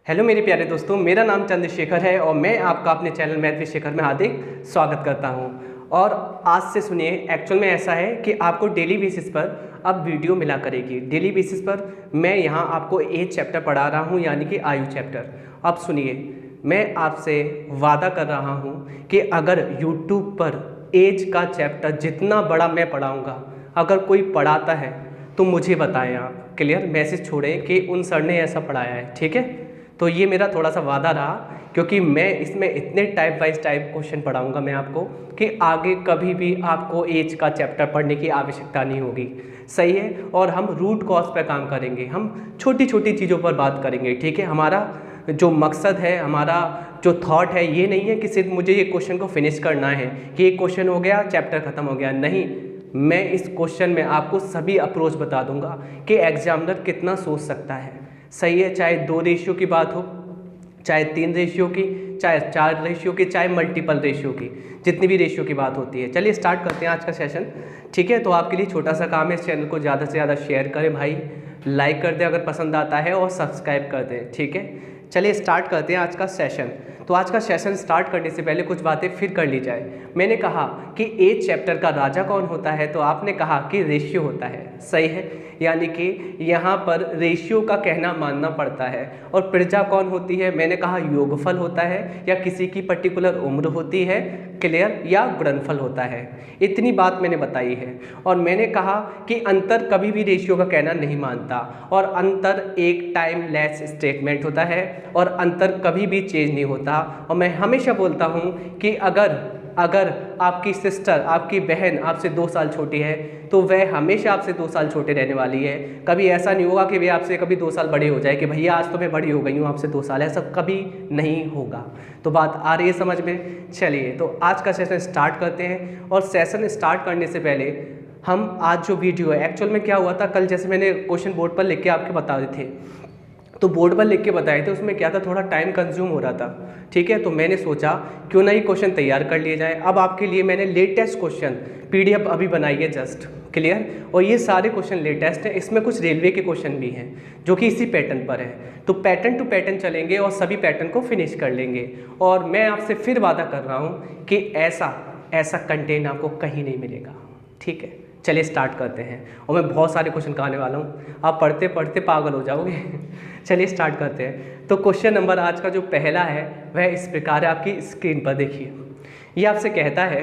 Hello मेरे प्यारे दोस्तों, मेरा नाम चंद्रशेखर है और मैं आपका अपने चैनल मैथ विद शेखर में हार्दिक स्वागत करता हूं। और आज से सुनिए, एक्चुअल में ऐसा है कि आपको डेली बेसिस पर अब वीडियो मिला करेगी। डेली बेसिस पर मैं यहां आपको एज चैप्टर पढ़ा रहा हूं, यानी कि आयु चैप्टर। अब सुनिए, मैं आपसे वादा कर रहा हूं कि अगर यूट्यूब पर एज का चैप्टर जितना बड़ा मैं पढ़ाऊँगा, अगर कोई पढ़ाता है तो मुझे बताएं आप। क्लियर? मैसेज छोड़ें कि उन सर ने ऐसा पढ़ाया है, ठीक है? तो ये मेरा थोड़ा सा वादा रहा, क्योंकि मैं इसमें इतने टाइप वाइज टाइप क्वेश्चन पढ़ाऊंगा मैं आपको कि आगे कभी भी आपको एज का चैप्टर पढ़ने की आवश्यकता नहीं होगी। सही है? और हम रूट कॉज पर काम करेंगे, हम छोटी छोटी चीज़ों पर बात करेंगे, ठीक है? हमारा जो मकसद है, हमारा जो थॉट है, ये नहीं है कि सिर्फ मुझे ये क्वेश्चन को फिनिश करना है कि एक क्वेश्चन हो गया चैप्टर खत्म हो गया। नहीं, मैं इस क्वेश्चन में आपको सभी अप्रोच बता दूंगा कि एग्जामिनर कितना सोच सकता है। सही है? चाहे 2 रेशियो की बात हो, चाहे 3 रेशियो की, चाहे 4 रेशियो की, चाहे मल्टीपल रेशियो की, जितनी भी रेशियो की बात होती है। चलिए स्टार्ट करते हैं आज का सेशन, ठीक है? तो आपके लिए छोटा सा काम है, इस चैनल को ज़्यादा से ज़्यादा शेयर करें भाई, लाइक कर दें अगर पसंद आता है और सब्सक्राइब कर दें, ठीक है? चलिए स्टार्ट करते हैं आज का सेशन। तो आज का सेशन स्टार्ट करने से पहले कुछ बातें फिर कर ली जाए। मैंने कहा कि एज चैप्टर का राजा कौन होता है, तो आपने कहा कि रेशियो होता है। सही है? यानी कि यहाँ पर रेशियो का कहना मानना पड़ता है। और प्रजा कौन होती है? मैंने कहा योगफल होता है, या किसी की पर्टिकुलर उम्र होती है, क्लियर, या गुणनफल होता है। इतनी बात मैंने बताई है। और मैंने कहा कि अंतर कभी भी रेशियो का कहना नहीं मानता, और अंतर एक टाइम लेस स्टेटमेंट होता है, और अंतर कभी भी चेंज नहीं होता। और मैं हमेशा बोलता हूँ कि अगर आपकी सिस्टर, आपकी बहन आपसे 2 साल छोटी है, तो वह हमेशा आपसे 2 साल छोटे रहने वाली है। कभी ऐसा नहीं होगा कि वे आपसे कभी 2 साल बड़े हो जाए कि भैया आज तो मैं बड़ी हो गई हूँ आपसे 2 साल, ऐसा कभी नहीं होगा। तो बात आ रही है समझ में? चलिए तो आज का सेशन स्टार्ट करते हैं। और सेशन स्टार्ट करने से पहले हम आज जो वीडियो है, एक्चुअल में क्या हुआ था, कल जैसे मैंने क्वेश्चन बोर्ड पर लिख के आपके बता रहे थे, तो बोर्ड पर लिख के बताए थे, उसमें क्या था, थोड़ा टाइम कंज्यूम हो रहा था, ठीक है? तो मैंने सोचा क्यों ना ये क्वेश्चन तैयार कर लिए जाए। अब आपके लिए मैंने लेटेस्ट क्वेश्चन पीडीएफ अभी बनाई है जस्ट, क्लियर। और ये सारे क्वेश्चन लेटेस्ट हैं, इसमें कुछ रेलवे के क्वेश्चन भी हैं जो कि इसी पैटर्न पर है। तो पैटर्न टू पैटर्न चलेंगे और सभी पैटर्न को फिनिश कर लेंगे। और मैं आपसे फिर वादा कर रहा हूँ कि ऐसा कंटेंट आपको कहीं नहीं मिलेगा, ठीक है? चलिए स्टार्ट करते हैं। और मैं बहुत सारे क्वेश्चन कराने वाला हूँ, आप पढ़ते पढ़ते पागल हो जाओगे। चलिए स्टार्ट करते हैं। तो क्वेश्चन नंबर आज का जो पहला है वह इस प्रकार है, आपकी स्क्रीन पर देखिए। ये आपसे कहता है,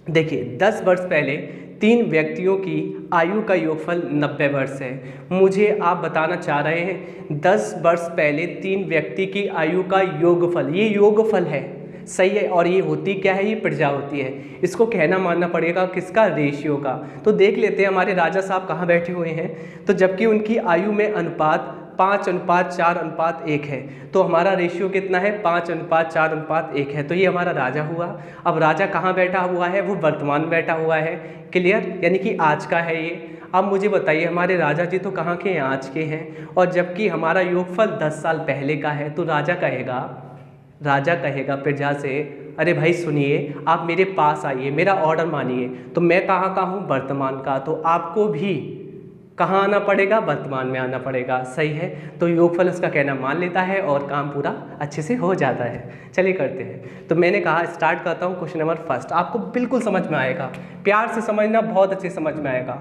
देखिए 10 वर्ष पहले 3 व्यक्तियों की आयु का योगफल 90 वर्ष है। मुझे आप बताना चाह रहे हैं 10 वर्ष पहले 3 व्यक्ति की आयु का योगफल, ये योगफल है, सही है? और ये होती क्या है? ये प्रजा होती है। इसको कहना मानना पड़ेगा किसका? रेशियो का। तो देख लेते हैं हमारे राजा साहब कहाँ बैठे हुए हैं। तो जबकि उनकी आयु में अनुपात 5:4:1 है, तो हमारा रेशियो कितना है? 5:4:1 है। तो ये हमारा राजा हुआ। अब राजा कहाँ बैठा हुआ है? वो वर्तमान में बैठा हुआ है, क्लियर, यानी कि आज का है ये। अब मुझे बताइए, हमारे राजा जी तो कहाँ के हैं? आज के हैं। और जबकि हमारा योगफल 10 साल पहले का है, तो राजा कहेगा प्रजा से, अरे भाई सुनिए, आप मेरे पास आइए, मेरा ऑर्डर मानिए। तो मैं कहाँ का हूँ? वर्तमान का। तो आपको भी कहाँ आना पड़ेगा? वर्तमान में आना पड़ेगा, सही है? तो योगफल उसका कहना मान लेता है और काम पूरा अच्छे से हो जाता है। चलिए करते हैं। तो मैंने कहा स्टार्ट करता हूँ क्वेश्चन नंबर फर्स्ट। आपको बिल्कुल समझ में आएगा, प्यार से समझना, बहुत अच्छे समझ में आएगा।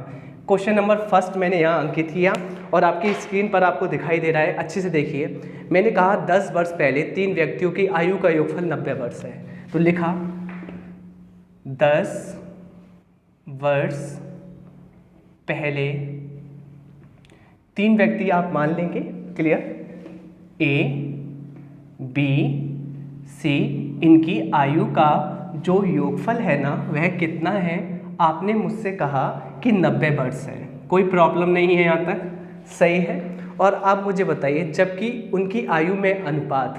क्वेश्चन नंबर फर्स्ट मैंने यहाँ अंकित किया और आपकी स्क्रीन पर आपको दिखाई दे रहा है, अच्छे से देखिए। मैंने कहा 10 वर्ष पहले 3 व्यक्तियों की आयु का योगफल 90 वर्ष है। तो लिखा 10 वर्ष पहले 3 व्यक्ति आप मान लेंगे, क्लियर, ए बी सी, इनकी आयु का जो योगफल है ना वह कितना है? आपने मुझसे कहा कि 90 वर्ष है। कोई प्रॉब्लम नहीं है यहाँ तक, सही है? और आप मुझे बताइए, जबकि उनकी आयु में अनुपात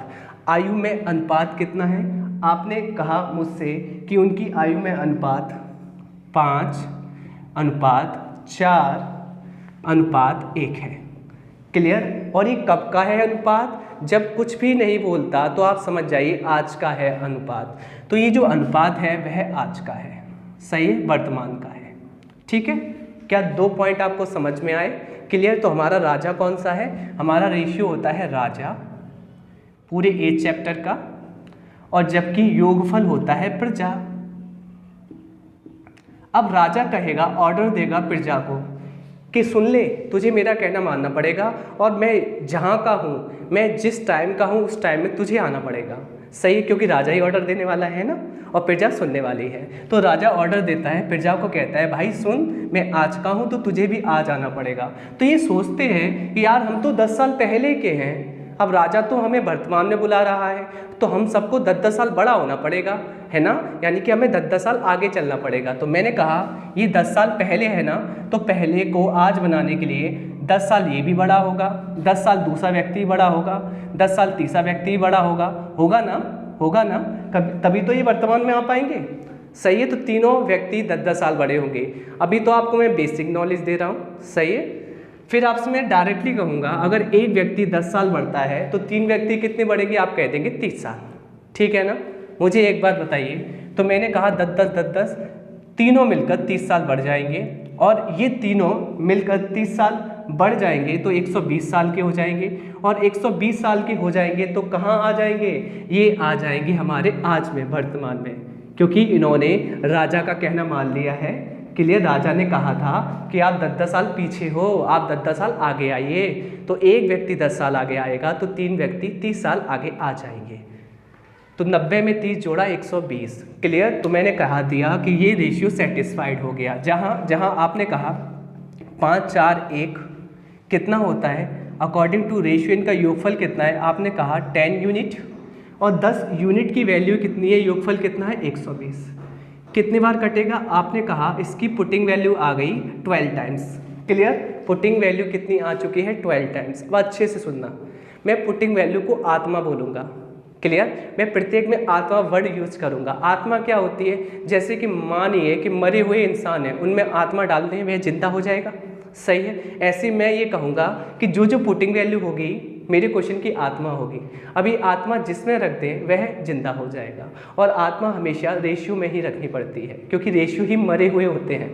कितना है? आपने कहा मुझसे कि उनकी आयु में अनुपात 5:4:1 है, क्लियर। और ये कब का है अनुपात? जब कुछ भी नहीं बोलता तो आप समझ जाइए आज का है अनुपात। तो ये जो अनुपात है वह आज का है, सही है, वर्तमान का है, ठीक है? क्या 2 पॉइंट आपको समझ में आए? क्लियर। तो हमारा राजा कौन सा है? हमारा रेशियो होता है राजा, पूरे एज चैप्टर का, और जबकि योगफल होता है प्रजा। अब राजा कहेगा, ऑर्डर देगा प्रजा को कि सुन ले, तुझे मेरा कहना मानना पड़ेगा, और मैं जहाँ का हूँ, मैं जिस टाइम का हूँ उस टाइम में तुझे आना पड़ेगा। सही है, क्योंकि राजा ही ऑर्डर देने वाला है ना, और प्रजा सुनने वाली है। तो राजा ऑर्डर देता है, प्रजा को कहता है भाई सुन, मैं आज का हूँ तो तुझे भी आज आना पड़ेगा। तो ये सोचते हैं कि यार हम तो 10 साल पहले के हैं, अब राजा तो हमें वर्तमान में बुला रहा है, तो हम सबको 10-10 साल बड़ा होना पड़ेगा, है ना, यानी कि हमें 10-10 साल आगे चलना पड़ेगा। तो मैंने कहा ये 10 साल पहले है ना, तो पहले को आज बनाने के लिए 10 साल ये भी बड़ा होगा, 10 साल दूसरा व्यक्ति बड़ा होगा, 10 साल तीसरा व्यक्ति बड़ा होगा ना, तभी तो ये वर्तमान में आ पाएंगे। सही है, तो तीनों व्यक्ति 10-10 साल बड़े होंगे। अभी तो आपको मैं बेसिक नॉलेज दे रहा हूँ, सही है। फिर आपसे मैं डायरेक्टली कहूँगा, अगर एक व्यक्ति 10 साल बढ़ता है तो 3 व्यक्ति कितने बढ़ेंगे, आप कह देंगे 30 साल, ठीक है ना। मुझे एक बात बताइए, तो मैंने कहा 10-10-10-10, तीनों मिलकर 30 साल बढ़ जाएंगे, और ये तीनों मिलकर 30 साल बढ़ जाएंगे तो 120 साल के हो जाएंगे, और 120 साल के हो जाएंगे तो कहाँ आ जाएंगे, ये आ जाएंगे हमारे आज में, वर्तमान में, क्योंकि इन्होंने राजा का कहना मान लिया है। क्लियर, राजा ने कहा था कि आप 10-10 साल पीछे हो, आप 10-10 साल आगे आइए, तो एक व्यक्ति 10 साल आगे आएगा तो 3 व्यक्ति 30 साल आगे आ जाएंगे। तो 90 में 30 जोड़ा 120। क्लियर, तो मैंने कहा दिया कि ये रेशियो सेटिस्फाइड हो गया। जहाँ आपने कहा 5, 4, 1 कितना होता है, अकॉर्डिंग टू रेशियो इनका योगफल कितना है, आपने कहा 10 यूनिट, और 10 यूनिट की वैल्यू कितनी है, योगफल कितना है 120। कितनी बार कटेगा, आपने कहा इसकी पुटिंग वैल्यू आ गई 12 टाइम्स। क्लियर, पुटिंग वैल्यू कितनी आ चुकी है, 12 टाइम्स। अब अच्छे से सुनना, मैं पुटिंग वैल्यू को आत्मा बोलूँगा। क्लियर, मैं प्रत्येक में आत्मा वर्ड यूज करूँगा। आत्मा क्या होती है, जैसे कि मानिए कि मरे हुए इंसान हैं, उनमें आत्मा डाल दें, वह जिंदा हो जाएगा। सही है, ऐसे मैं ये कहूँगा कि जो पुटिंग वैल्यू होगी मेरे क्वेश्चन की आत्मा होगी। अभी आत्मा जिसमें रख दें वह जिंदा हो जाएगा, और आत्मा हमेशा रेशियो में ही रखनी पड़ती है, क्योंकि रेशियो ही मरे हुए होते हैं।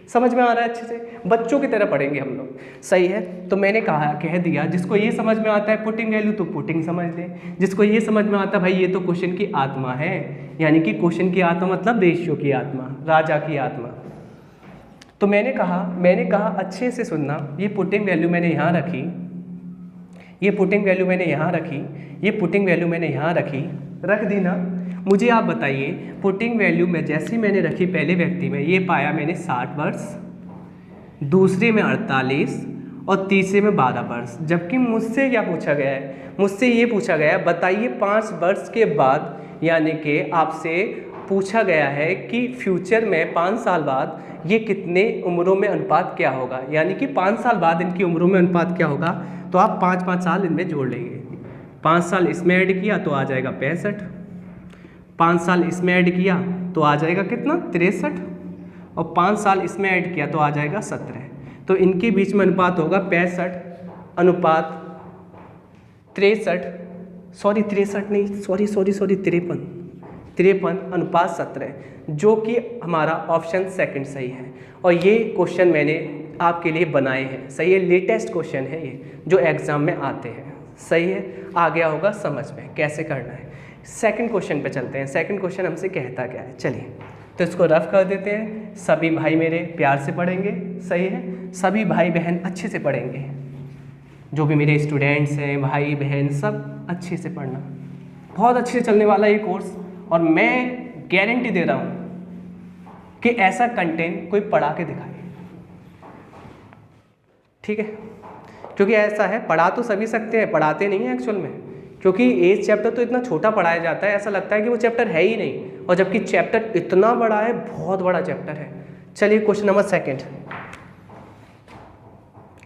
समझ में आ रहा है, अच्छे से बच्चों की तरह पढ़ेंगे हम लोग। सही है, तो मैंने कह दिया जिसको ये समझ में आता है पुटिंग वैल्यू तो पुटिंग समझ लें, जिसको ये समझ में आता है भाई ये तो क्वेश्चन की आत्मा है, यानी कि क्वेश्चन की आत्मा मतलब रेशियो की आत्मा, राजा की आत्मा। तो मैंने कहा अच्छे से सुनना, ये पुटिंग वैल्यू मैंने यहाँ रखी, ये पुटिंग वैल्यू मैंने यहाँ रखी, ये पुटिंग वैल्यू मैंने यहाँ रख दी ना। मुझे आप बताइए पुटिंग वैल्यू में जैसी मैंने रखी पहले व्यक्ति में, ये पाया मैंने 60 वर्ष, दूसरे में 48 और तीसरे में 12 वर्ष। जबकि मुझसे क्या पूछा गया है, मुझसे ये पूछा गया है बताइए 5 वर्ष के बाद, यानी कि आपसे पूछा गया है कि फ्यूचर में 5 साल बाद ये कितने उम्रों में अनुपात क्या होगा, यानी कि 5 साल बाद इनकी उम्रों में अनुपात क्या होगा। तो आप 5-5 साल इनमें जोड़ लेंगे, 5 साल इसमें ऐड किया तो आ जाएगा 65, 5 साल इसमें ऐड किया तो आ जाएगा कितना 63, और 5 साल इसमें ऐड किया तो आ जाएगा 17। तो इनके बीच में अनुपात होगा 65 अनुपात 63, सॉरी 63 नहीं, सॉरी 53 अनुपात 17, जो कि हमारा ऑप्शन सेकंड सही है। और ये क्वेश्चन मैंने आपके लिए बनाए हैं, सही है, लेटेस्ट क्वेश्चन है ये जो एग्ज़ाम में आते हैं। सही है, आ गया होगा समझ में कैसे करना है। सेकंड क्वेश्चन पे चलते हैं। सेकंड क्वेश्चन हमसे कहता क्या है, चलिए तो इसको रफ कर देते हैं। सभी भाई मेरे प्यार से पढ़ेंगे, सही है, सभी भाई बहन अच्छे से पढ़ेंगे, जो भी मेरे स्टूडेंट्स हैं भाई बहन सब अच्छे से पढ़ना, बहुत अच्छे से चलने वाला ये कोर्स। और मैं गारंटी दे रहा हूँ कि ऐसा कंटेंट कोई पढ़ा के दिखाए, ठीक है, क्योंकि ऐसा है पढ़ा तो सभी सकते हैं, पढ़ाते नहीं हैं एक्चुअल में, क्योंकि एज चैप्टर तो इतना छोटा पढ़ाया जाता है, ऐसा लगता है कि वो चैप्टर है ही नहीं, और जबकि चैप्टर इतना बड़ा है, बहुत बड़ा चैप्टर है। चलिए क्वेश्चन नंबर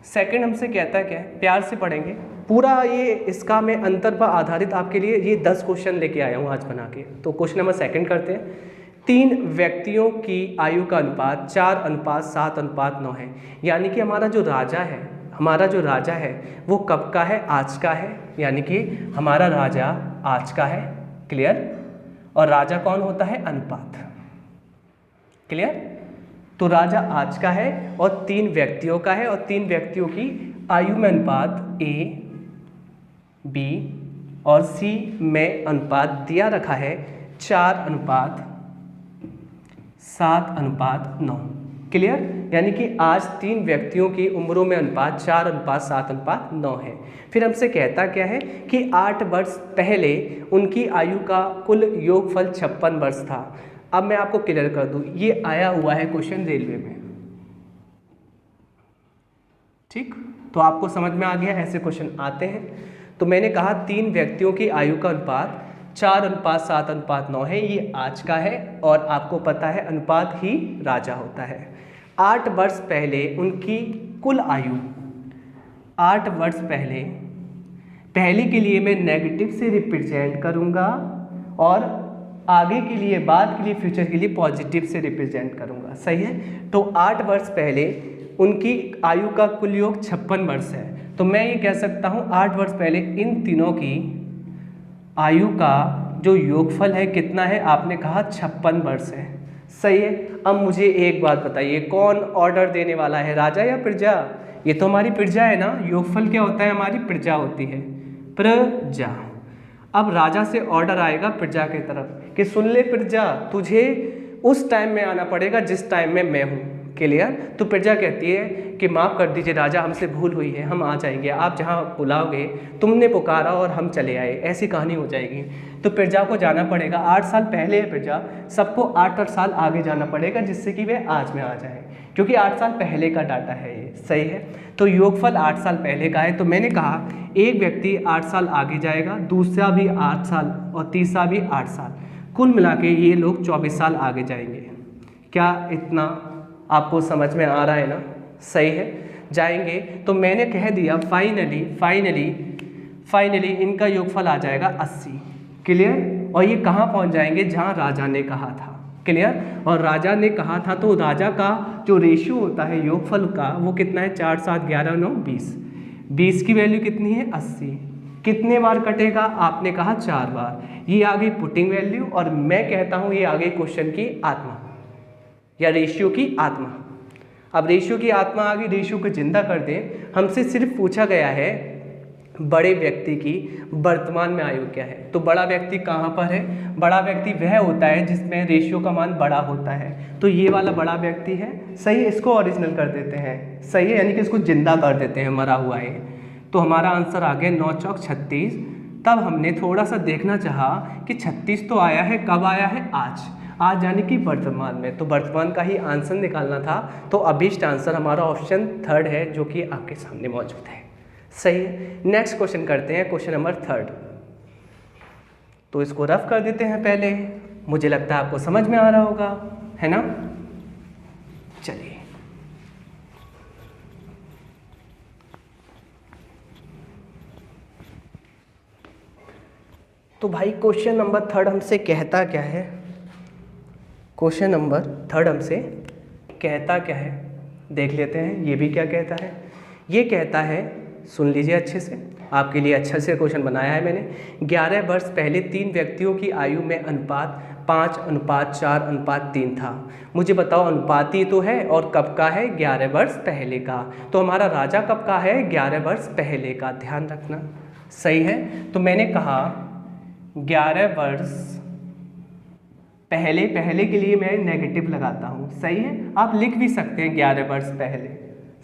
सेकंड हमसे कहता है क्या है, प्यार से पढ़ेंगे पूरा ये, इसका मैं अंतर पर आधारित आपके लिए ये 10 क्वेश्चन लेके आया हूँ आज बना के। तो क्वेश्चन नंबर सेकंड करते हैं। 3 व्यक्तियों की आयु का अनुपात 4:7:9 है, यानी कि हमारा जो राजा है वो कब का है, आज का है, यानी कि हमारा राजा आज का है। क्लियर, और राजा कौन होता है, अनुपात। क्लियर, तो राजा आज का है और 3 व्यक्तियों का है, और 3 व्यक्तियों की आयु में अनुपात A, B और सी में अनुपात दिया रखा है 4:7:9। क्लियर? यानी कि आज 3 व्यक्तियों की उम्रों में अनुपात 4:7:9 है। फिर हमसे कहता क्या है कि 8 वर्ष पहले उनकी आयु का कुल योगफल 56 वर्ष था। अब मैं आपको क्लियर कर दूं, ये आया हुआ है क्वेश्चन रेलवे में। ठीक, तो आपको समझ में आ गया ऐसे क्वेश्चन आते हैं। तो मैंने कहा 3 व्यक्तियों की आयु का अनुपात 4:7:9 है, ये आज का है और आपको पता है अनुपात ही राजा होता है। 8 वर्ष पहले उनकी कुल आयु, 8 वर्ष पहले के लिए मैं नेगेटिव से रिप्रेजेंट करूंगा और आगे के लिए, बाद के लिए, फ्यूचर के लिए पॉजिटिव से रिप्रेजेंट करूंगा। सही है? तो 8 वर्ष पहले उनकी आयु का कुल योग 56 वर्ष है। तो मैं ये कह सकता हूँ 8 वर्ष पहले इन तीनों की आयु का जो योगफल है कितना है? आपने कहा 56 वर्ष है। सही है? अब मुझे एक बात बताइए, कौन ऑर्डर देने वाला है, राजा या प्रजा? ये तो हमारी प्रजा है ना। योगफल क्या होता है? हमारी प्रजा होती है, प्रजा। अब राजा से ऑर्डर आएगा प्रजा की तरफ कि सुन ले प्रजा, तुझे उस टाइम में आना पड़ेगा जिस टाइम में मैं हूँ। क्लियर? तो प्रजा कहती है कि माफ़ कर दीजिए राजा, हमसे भूल हुई है, हम आ जाएंगे, आप जहाँ बुलाओगे, तुमने पुकारा और हम चले आए, ऐसी कहानी हो जाएगी। तो प्रजा को जाना पड़ेगा, 8 साल पहले है प्रजा, सबको 8 साल आगे जाना पड़ेगा जिससे कि वे आज में आ जाए, क्योंकि 8 साल पहले का डाटा है ये। सही है? तो योगफल 8 साल पहले का है। तो मैंने कहा एक व्यक्ति 8 साल आगे जाएगा, दूसरा भी 8 साल और तीसरा भी 8 साल, कुल मिला के ये लोग 24 साल आगे जाएंगे। क्या इतना आपको समझ में आ रहा है ना? सही है, जाएंगे। तो मैंने कह दिया फाइनली इनका योगफल आ जाएगा 80। क्लियर? और ये कहाँ पहुँच जाएंगे? जहाँ राजा ने कहा था। क्लियर? और राजा ने कहा था तो राजा का जो रेशियो होता है योगफल का वो कितना है? 4, 7, 11, 9, 20। 20 की वैल्यू कितनी है? 80। कितने बार कटेगा? आपने कहा 4 बार। ये आ गई पुटिंग वैल्यू और मैं कहता हूँ ये आ गई क्वेश्चन की आत्मा या रेशियो की आत्मा। अब रेशियो की आत्मा आ गई, रेशियो को जिंदा कर दें। हमसे सिर्फ पूछा गया है बड़े व्यक्ति की वर्तमान में आयु क्या है। तो बड़ा व्यक्ति कहाँ पर है? बड़ा व्यक्ति वह होता है जिसमें रेशियो का मान बड़ा होता है। तो ये वाला बड़ा व्यक्ति है। सही है? इसको ओरिजिनल कर देते हैं। सही है? यानी कि इसको जिंदा कर देते हैं, मरा हुआ है। तो हमारा आंसर आ गया 9 चौक 36। तब हमने थोड़ा सा देखना चाहा कि 36 तो आया है, कब आया है? आज यानी कि वर्तमान में। तो वर्तमान का ही आंसर निकालना था। तो अभीष्ट आंसर हमारा ऑप्शन 3 है जो कि आपके सामने मौजूद है। सही है? नेक्स्ट क्वेश्चन करते हैं, क्वेश्चन नंबर 3। तो इसको रफ कर देते हैं पहले, मुझे लगता है आपको समझ में आ रहा होगा, है ना? चलिए, तो भाई क्वेश्चन नंबर 3 हमसे कहता क्या है? क्वेश्चन नंबर 3 हमसे कहता क्या है देख लेते हैं। ये भी क्या कहता है? ये कहता है, सुन लीजिए अच्छे से, आपके लिए अच्छा से क्वेश्चन बनाया है मैंने। 11 वर्ष पहले 3 व्यक्तियों की आयु में अनुपात 5:4:3 था। मुझे बताओ अनुपात ही तो है और कब का है? 11 वर्ष पहले का। तो हमारा राजा कब का है? 11 वर्ष पहले का, ध्यान रखना। सही है? तो मैंने कहा 11 वर्ष पहले के लिए मैं नेगेटिव लगाता हूँ। सही है? आप लिख भी सकते हैं 11 वर्ष पहले।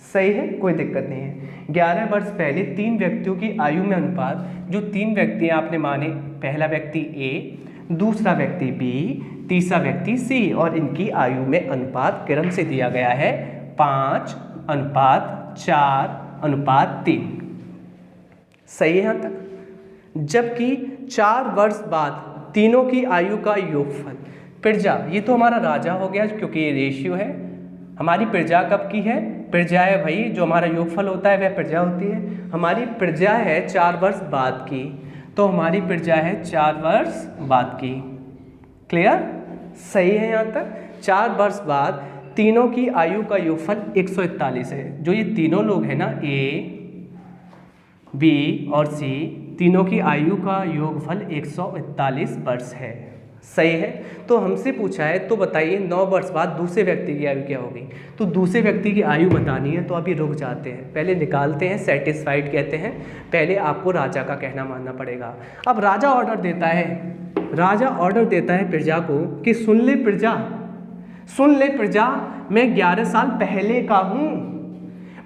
सही है? कोई दिक्कत नहीं है। 11 वर्ष पहले 3 व्यक्तियों की आयु में अनुपात, जो 3 व्यक्ति आपने माने, पहला व्यक्ति ए, दूसरा व्यक्ति बी, तीसरा व्यक्ति सी, और इनकी आयु में अनुपात क्रम से दिया गया है 5:4:3। सही है यहाँ तक? जबकि 4 वर्ष बाद तीनों की आयु का योगफल, प्रजा, ये तो हमारा राजा हो गया क्योंकि ये रेशियो है। हमारी प्रजा कब की है? प्रजा है भाई, जो हमारा योगफल होता है वह प्रजा होती है। हमारी प्रजा है 4 वर्ष बाद की, तो हमारी प्रजा है 4 वर्ष बाद की। क्लियर? सही है यहाँ तक? 4 वर्ष बाद तीनों की आयु का योगफल 141 है। जो ये तीनों लोग हैं ना, ए, बी और सी, तीनों की आयु का योगफल 141 वर्ष है। सही है। तो हमसे पूछा है तो बताइए 9 वर्ष बाद दूसरे व्यक्ति की आयु क्या होगी। तो दूसरे व्यक्ति की आयु बतानी है तो अभी रुक जाते हैं, पहले निकालते हैं। सेटिस्फाइड कहते हैं, पहले आपको राजा का कहना मानना पड़ेगा। अब राजा ऑर्डर देता है, राजा ऑर्डर देता है प्रजा को कि सुन ले प्रजा, सुन ले प्रजा, मैं 11 साल पहले का हूँ,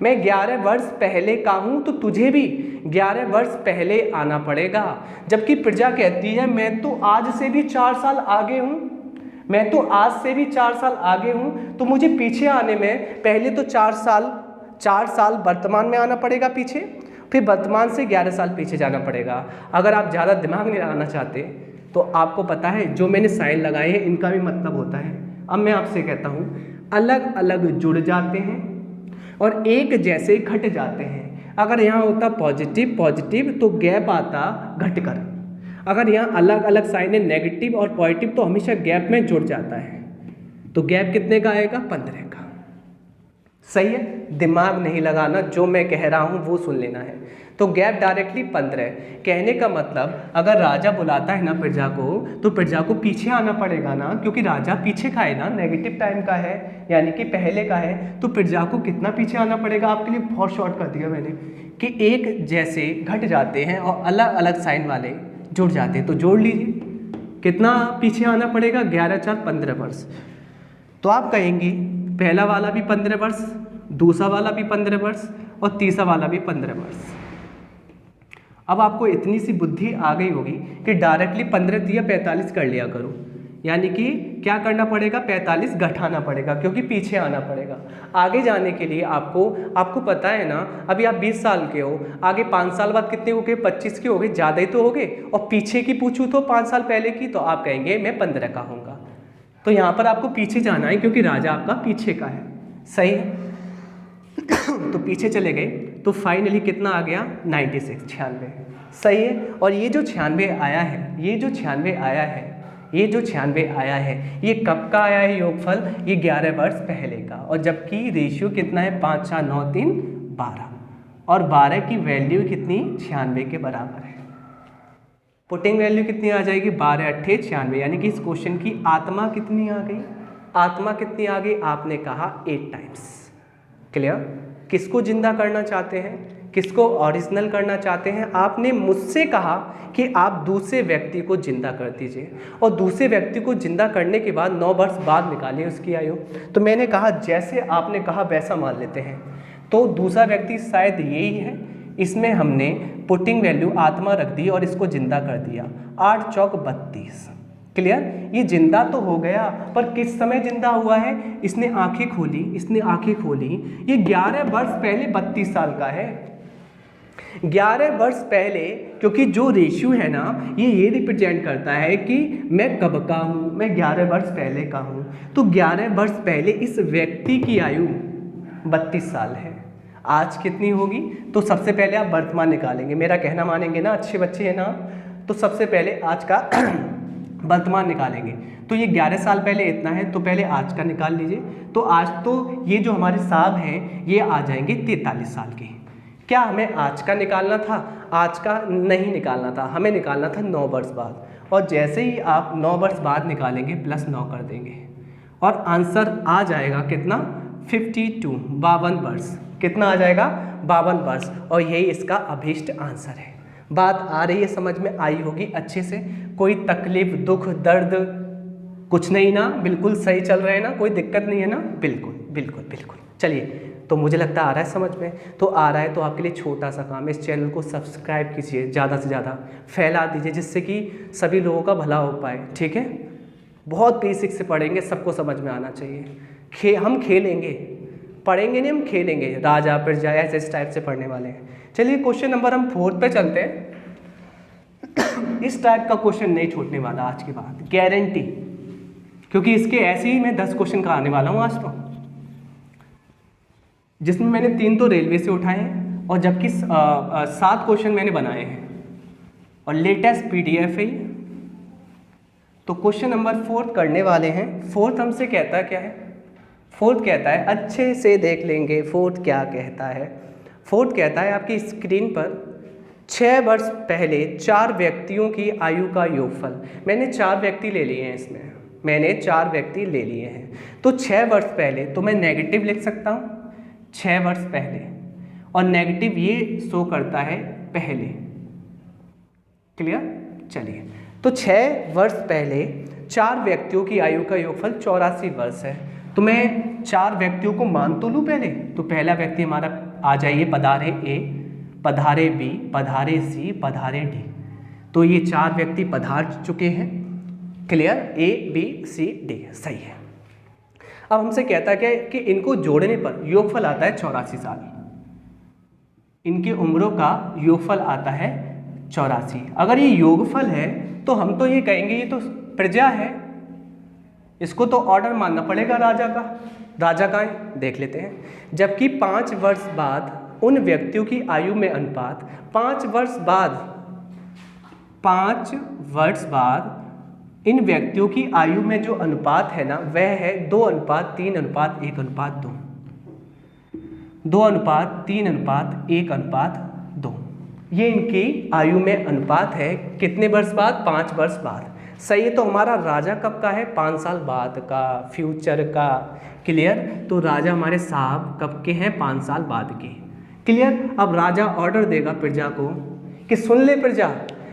मैं 11 वर्ष पहले का हूँ, तो तुझे भी 11 वर्ष पहले आना पड़ेगा। जबकि प्रजा कहती है मैं तो आज से भी 4 साल आगे हूँ, मैं तो आज से भी 4 साल आगे हूँ, तो मुझे पीछे आने में पहले तो 4 साल वर्तमान में आना पड़ेगा पीछे, फिर वर्तमान से 11 साल पीछे जाना पड़ेगा। अगर आप ज़्यादा दिमाग नहीं लगाना चाहते तो आपको पता है जो मैंने साइन लगाए हैं इनका भी मतलब होता है। अब मैं आपसे कहता हूँ अलग अलग जुड़ जाते हैं और एक जैसे घट जाते हैं। अगर यहाँ होता पॉजिटिव पॉजिटिव तो गैप आता घटकर, अगर यहाँ अलग अलग साइन है नेगेटिव और पॉजिटिव तो हमेशा गैप में जुड़ जाता है। तो गैप कितने का आएगा? 15 का। सही है, दिमाग नहीं लगाना, जो मैं कह रहा हूँ वो सुन लेना है। तो गैप डायरेक्टली 15। कहने का मतलब अगर राजा बुलाता है ना प्रजा को, तो प्रजा को पीछे आना पड़ेगा ना, क्योंकि राजा पीछे का है ना, नेगेटिव टाइम का है यानी कि पहले का है। तो प्रजा को कितना पीछे आना पड़ेगा? आपके लिए बहुत शॉर्ट कर दिया मैंने कि एक जैसे घट जाते हैं और अलग अलग साइन वाले जुड़ जाते हैं। तो जोड़ लीजिए कितना पीछे आना पड़ेगा? 11 4 15 वर्ष। तो आप कहेंगे पहला वाला भी 15 वर्ष, दूसरा वाला भी 15 वर्ष और तीसरा वाला भी 15 वर्ष। अब आपको इतनी सी बुद्धि आ गई होगी कि डायरेक्टली 15 दिया 45 कर लिया करो, यानी कि क्या करना पड़ेगा? 45 घटाना पड़ेगा, क्योंकि पीछे आना पड़ेगा। आगे जाने के लिए आपको पता है ना, अभी आप 20 साल के हो, आगे 5 साल बाद कितने हो गए? 25 के हो गए, ज़्यादा ही तो हो गए। और पीछे की पूछूँ तो 5 साल पहले की, तो आप कहेंगे मैं 15 का होऊंगा। तो यहाँ पर आपको पीछे जाना है क्योंकि राजा आपका पीछे का है। सही है तो पीछे चले गए तो फाइनली कितना आ गया? 96 96। सही है। और ये जो 96 आया है, ये जो 96 आया है, ये जो 96 आया है, ये कब का आया है योगफल? ये 11 वर्ष पहले का। और जबकि रेशियो कितना है? 5 4 9 3 12, और 12 की वैल्यू कितनी? 96 के बराबर है। पुटिंग वैल्यू कितनी आ जाएगी? 12 8 96, यानी कि इस क्वेश्चन की आत्मा कितनी आ गई? आत्मा कितनी आ गई? आपने कहा 8 टाइम्स। क्लियर? किसको जिंदा करना चाहते हैं? किसको ओरिजिनल करना चाहते हैं? आपने मुझसे कहा कि आप दूसरे व्यक्ति को जिंदा कर दीजिए, और दूसरे व्यक्ति को जिंदा करने के बाद 9 वर्ष बाद निकालिए उसकी आयु। तो मैंने कहा जैसे आपने कहा वैसा मान लेते हैं। तो दूसरा व्यक्ति शायद यही है, इसमें हमने पुटिंग वैल्यू आत्मा रख दी और इसको जिंदा कर दिया। 8 चौक 32। क्लियर? ये जिंदा तो हो गया, पर किस समय जिंदा हुआ है? इसने आंखें खोली, इसने आंखें खोली, ये 11 वर्ष पहले 32 साल का है। 11 वर्ष पहले, क्योंकि जो रेशियो है ना ये रिप्रेजेंट करता है कि मैं कब का हूँ, मैं 11 वर्ष पहले का हूँ। तो 11 वर्ष पहले इस व्यक्ति की आयु 32 साल है। आज कितनी होगी? तो सबसे पहले आप वर्तमान निकालेंगे, मेरा कहना मानेंगे ना, अच्छे बच्चे हैं ना। तो सबसे पहले आज का वर्तमान निकालेंगे। तो ये 11 साल पहले इतना है, तो पहले आज का निकाल लीजिए। तो आज तो ये जो हमारे साहब हैं ये आ जाएंगे 43 साल के। क्या हमें आज का निकालना था? आज का नहीं निकालना था, हमें निकालना था 9 वर्ष बाद। और जैसे ही आप 9 वर्ष बाद निकालेंगे प्लस 9 कर देंगे और आंसर आ जाएगा कितना? 52, 52 वर्ष। कितना आ जाएगा? 52 वर्ष। और यही इसका अभीष्ट आंसर है। बात आ रही है, समझ में आई होगी अच्छे से? कोई तकलीफ, दुख, दर्द कुछ नहीं ना? बिल्कुल सही चल रहे हैं ना? कोई दिक्कत नहीं है ना? बिल्कुल बिल्कुल बिल्कुल। चलिए, तो मुझे लगता आ रहा है समझ में। तो आ रहा है तो आपके लिए छोटा सा काम, इस चैनल को सब्सक्राइब कीजिए, ज़्यादा से ज़्यादा फैला दीजिए, जिससे कि सभी लोगों का भला हो पाए। ठीक है? बहुत बेसिक से पढ़ेंगे, सबको समझ में आना चाहिए। हम खेलेंगे, पढ़ेंगे नहीं, हम खेलेंगे। राजा प्रजा ऐसे इस टाइप से पढ़ने वाले हैं। चलिए क्वेश्चन नंबर हम 4 पे चलते हैं। इस टाइप का क्वेश्चन नहीं छूटने वाला आज की बात, गारंटी, क्योंकि इसके ऐसे ही मैं 10 क्वेश्चन का आने वाला हूँ आज तो, जिसमें मैंने 3 तो रेलवे से उठाए हैं और जबकि 7 क्वेश्चन मैंने बनाए हैं और लेटेस्ट PDF है। तो क्वेश्चन नंबर 4 करने वाले हैं। 4 हमसे कहता है क्या है? 4 कहता है, अच्छे से देख लेंगे 4 क्या कहता है। 4 कहता है आपकी स्क्रीन पर 6 वर्ष पहले 4 व्यक्तियों की आयु का योगफल। मैंने 4 व्यक्ति ले लिए हैं, इसमें मैंने 4 व्यक्ति ले लिए हैं। तो 6 वर्ष पहले तो मैं नेगेटिव लिख सकता हूँ, 6 वर्ष पहले, और नेगेटिव ये शो करता है पहले। क्लियर? चलिए, तो 6 वर्ष पहले 4 व्यक्तियों की आयु का योगफल 84 वर्ष है। तो मैं 4 व्यक्तियों को मान तो लूँ पहले। तो पहला व्यक्ति हमारा आ जाइए, पधारे ए, पधारे बी, पधारे सी, पधारे डी। तो ये 4 व्यक्ति पधार चुके हैं। Clear? A B C D सही है। अब हमसे कहता है कि इनको जोड़ने पर योगफल आता है 84 साल। इनकी उम्रों का योगफल आता है 84। अगर ये योगफल है तो हम तो ये कहेंगे ये तो प्रजा है, इसको तो ऑर्डर मानना पड़ेगा राजा का। राजा का है, देख लेते हैं। जबकि 5 वर्ष बाद उन व्यक्तियों की आयु में अनुपात, 5 वर्ष बाद इन व्यक्तियों की आयु में जो अनुपात है ना, वह है 2:3:1:2। 2:3:1:2। ये इनकी आयु में अनुपात है। कितने वर्ष बाद? 5 वर्ष बाद। सही है। तो हमारा राजा कब का है? 5 साल बाद का, फ्यूचर का। क्लियर? तो राजा हमारे साहब कब के हैं? 5 साल बाद के। क्लियर? अब राजा ऑर्डर देगा प्रजा को कि सुन ले प्रजा,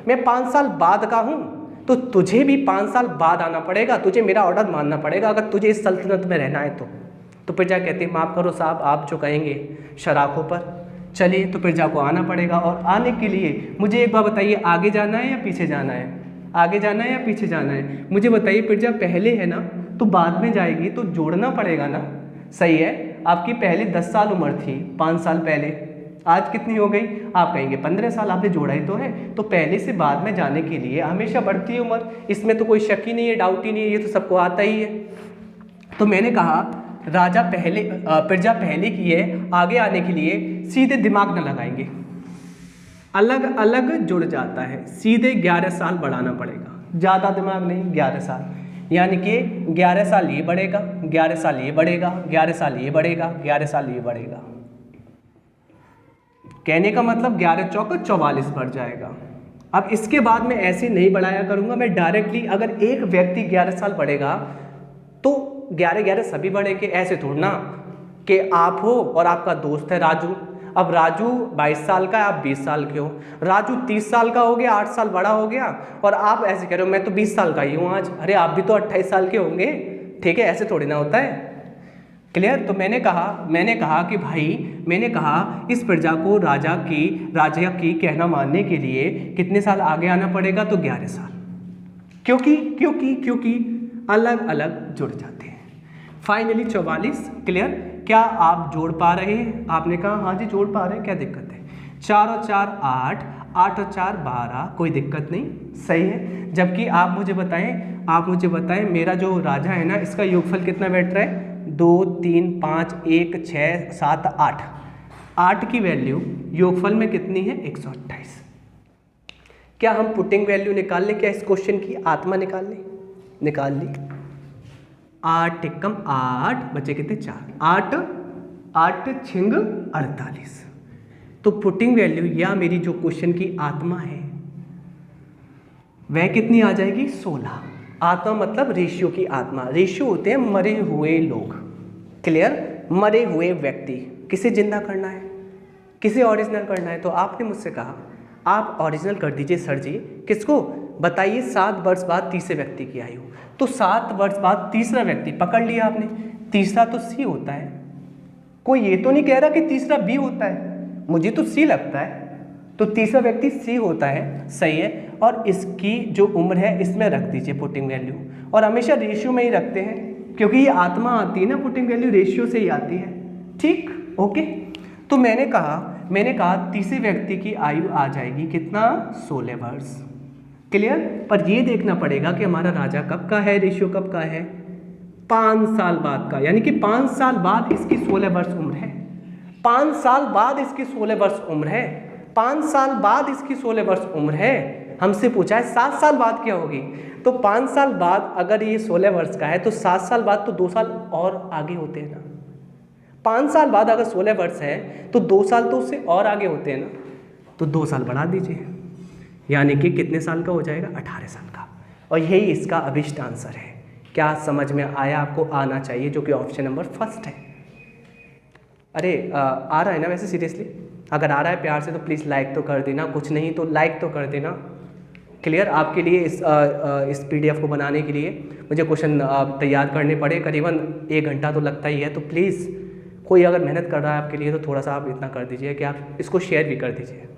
मैं 5 साल बाद का हूँ, तो तुझे भी 5 साल बाद आना पड़ेगा, तुझे मेरा ऑर्डर मानना पड़ेगा अगर तुझे इस सल्तनत में रहना है तो प्रजा कहती है माफ़ करो साहब, आप जो कहेंगे शराखों पर। चलिए, तो प्रजा को आना पड़ेगा। और आने के लिए मुझे एक बार बताइए, आगे जाना है या पीछे जाना है? आगे जाना है या पीछे जाना है? मुझे बताइए। प्रजा पहले है ना, तो बाद में जाएगी, तो जोड़ना पड़ेगा ना। सही है। आपकी पहले 10 साल उम्र थी 5 साल पहले, आज कितनी हो गई? आप कहेंगे 15 साल, आपने जोड़ा ही तो है। तो पहले से बाद में जाने के लिए हमेशा बढ़ती है उम्र, इसमें तो कोई शक ही नहीं है, डाउट ही नहीं है, ये तो सबको आता ही है। तो मैंने कहा प्रजा पहले की है, आगे आने के लिए सीधे दिमाग न लगाएंगे, अलग अलग जुड़ जाता है। सीधे 11 साल बढ़ाना पड़ेगा, ज़्यादा दिमाग नहीं, 11 साल। यानी कि 11 साल ये बढ़ेगा, 11 साल ये बढ़ेगा, 11 साल ये बढ़ेगा, 11 साल ये बढ़ेगा। कहने का मतलब 11 चौका 44 बढ़ जाएगा। अब इसके बाद मैं ऐसे नहीं बढ़ाया करूँगा, मैं डायरेक्टली अगर एक व्यक्ति 11 साल बढ़ेगा तो 11-11 सभी बढ़ेंगे। ऐसे थोड़ा ना कि आप हो और आपका दोस्त है राजू, अब राजू 22 साल का है, आप 20 साल के हो। राजू 30 साल का हो गया, 8 साल बड़ा हो गया, और आप ऐसे कह रहे हो मैं तो 20 साल का ही हूँ आज। अरे आप भी तो 28 साल के होंगे। ठीक है, ऐसे थोड़ी ना होता है। क्लियर? तो मैंने कहा कि भाई, मैंने कहा इस प्रजा को राजा की कहना मानने के लिए कितने साल आगे आना पड़ेगा? तो 11 साल। क्योंकि अलग अलग जुड़ जाते हैं। फाइनली 44। क्लियर? क्या आप जोड़ पा रहे हैं? आपने कहा हाँ जी जोड़ पा रहे हैं, क्या दिक्कत है? 4 और 4 8, 8 और 4 12, कोई दिक्कत नहीं, सही है। जबकि आप मुझे बताएं मेरा जो राजा है ना, इसका योगफल कितना बैठ रहा है? 2 3 5 1 6 7 8। 8 की वैल्यू योगफल में कितनी है? 128। क्या हम पुटिंग वैल्यू निकाल लें? क्या इस क्वेश्चन की आत्मा निकाल ली। 8 टिक्कम 8 बचे कितने? 4। 8 छिंग 48। तो पुटिंग वैल्यू या मेरी जो क्वेश्चन की आत्मा है वह कितनी आ जाएगी? 16। आत्मा मतलब रेशियो की आत्मा। रेशियो होते हैं मरे हुए लोग। क्लियर? मरे हुए व्यक्ति। किसे जिंदा करना है, किसे ओरिजिनल करना है? तो आपने मुझसे कहा आप ओरिजिनल कर दीजिए सर जी। किसको? बताइए। 7 वर्ष बाद तीसरे व्यक्ति की आयु। तो 7 वर्ष बाद तीसरा व्यक्ति पकड़ लिया आपने। तीसरा तो सी होता है, कोई ये तो नहीं कह रहा कि तीसरा बी होता है, मुझे तो सी लगता है। तो तीसरा व्यक्ति सी होता है, सही है। और इसकी जो उम्र है इसमें रख दीजिए पुटिंग वैल्यू, और हमेशा रेशियो में ही रखते हैं क्योंकि ये आत्मा आती है ना, पुटिंग वैल्यू रेशियो से ही आती है। ठीक, ओके। तो मैंने कहा तीसरे व्यक्ति की आयु आ जाएगी कितना? 16 वर्ष। क्लियर? पर ये देखना पड़ेगा कि हमारा राजा कब का है, रेशियो कब का है? 5 साल बाद का, यानी कि 5 साल बाद इसकी 16 वर्ष उम्र है। 5 साल बाद इसकी 16 वर्ष उम्र है। 5 साल बाद इसकी 16 वर्ष उम्र है। हमसे पूछा है 7 साल बाद क्या होगी? तो 5 साल बाद अगर ये 16 वर्ष का है तो 7 साल बाद तो 2 साल और आगे होते हैं ना। 5 साल बाद अगर 16 वर्ष है तो 2 साल तो उससे और आगे होते हैं ना। तो 2 साल बढ़ा दीजिए, यानी कि कितने साल का हो जाएगा, 18 साल का। और यही इसका अभिष्ट आंसर है। क्या समझ में आया? आपको आना चाहिए, जो कि ऑप्शन नंबर फर्स्ट है। अरे आ रहा है ना वैसे सीरियसली? अगर आ रहा है प्यार से तो प्लीज़ लाइक तो कर देना, कुछ नहीं तो लाइक तो कर देना। क्लियर? आपके लिए इस PDF को बनाने के लिए मुझे क्वेश्चन तैयार करने पड़े, करीबन 1 घंटा तो लगता ही है। तो प्लीज़ कोई अगर मेहनत कर रहा है आपके लिए तो थोड़ा सा आप इतना कर दीजिए कि आप इसको शेयर भी कर दीजिए।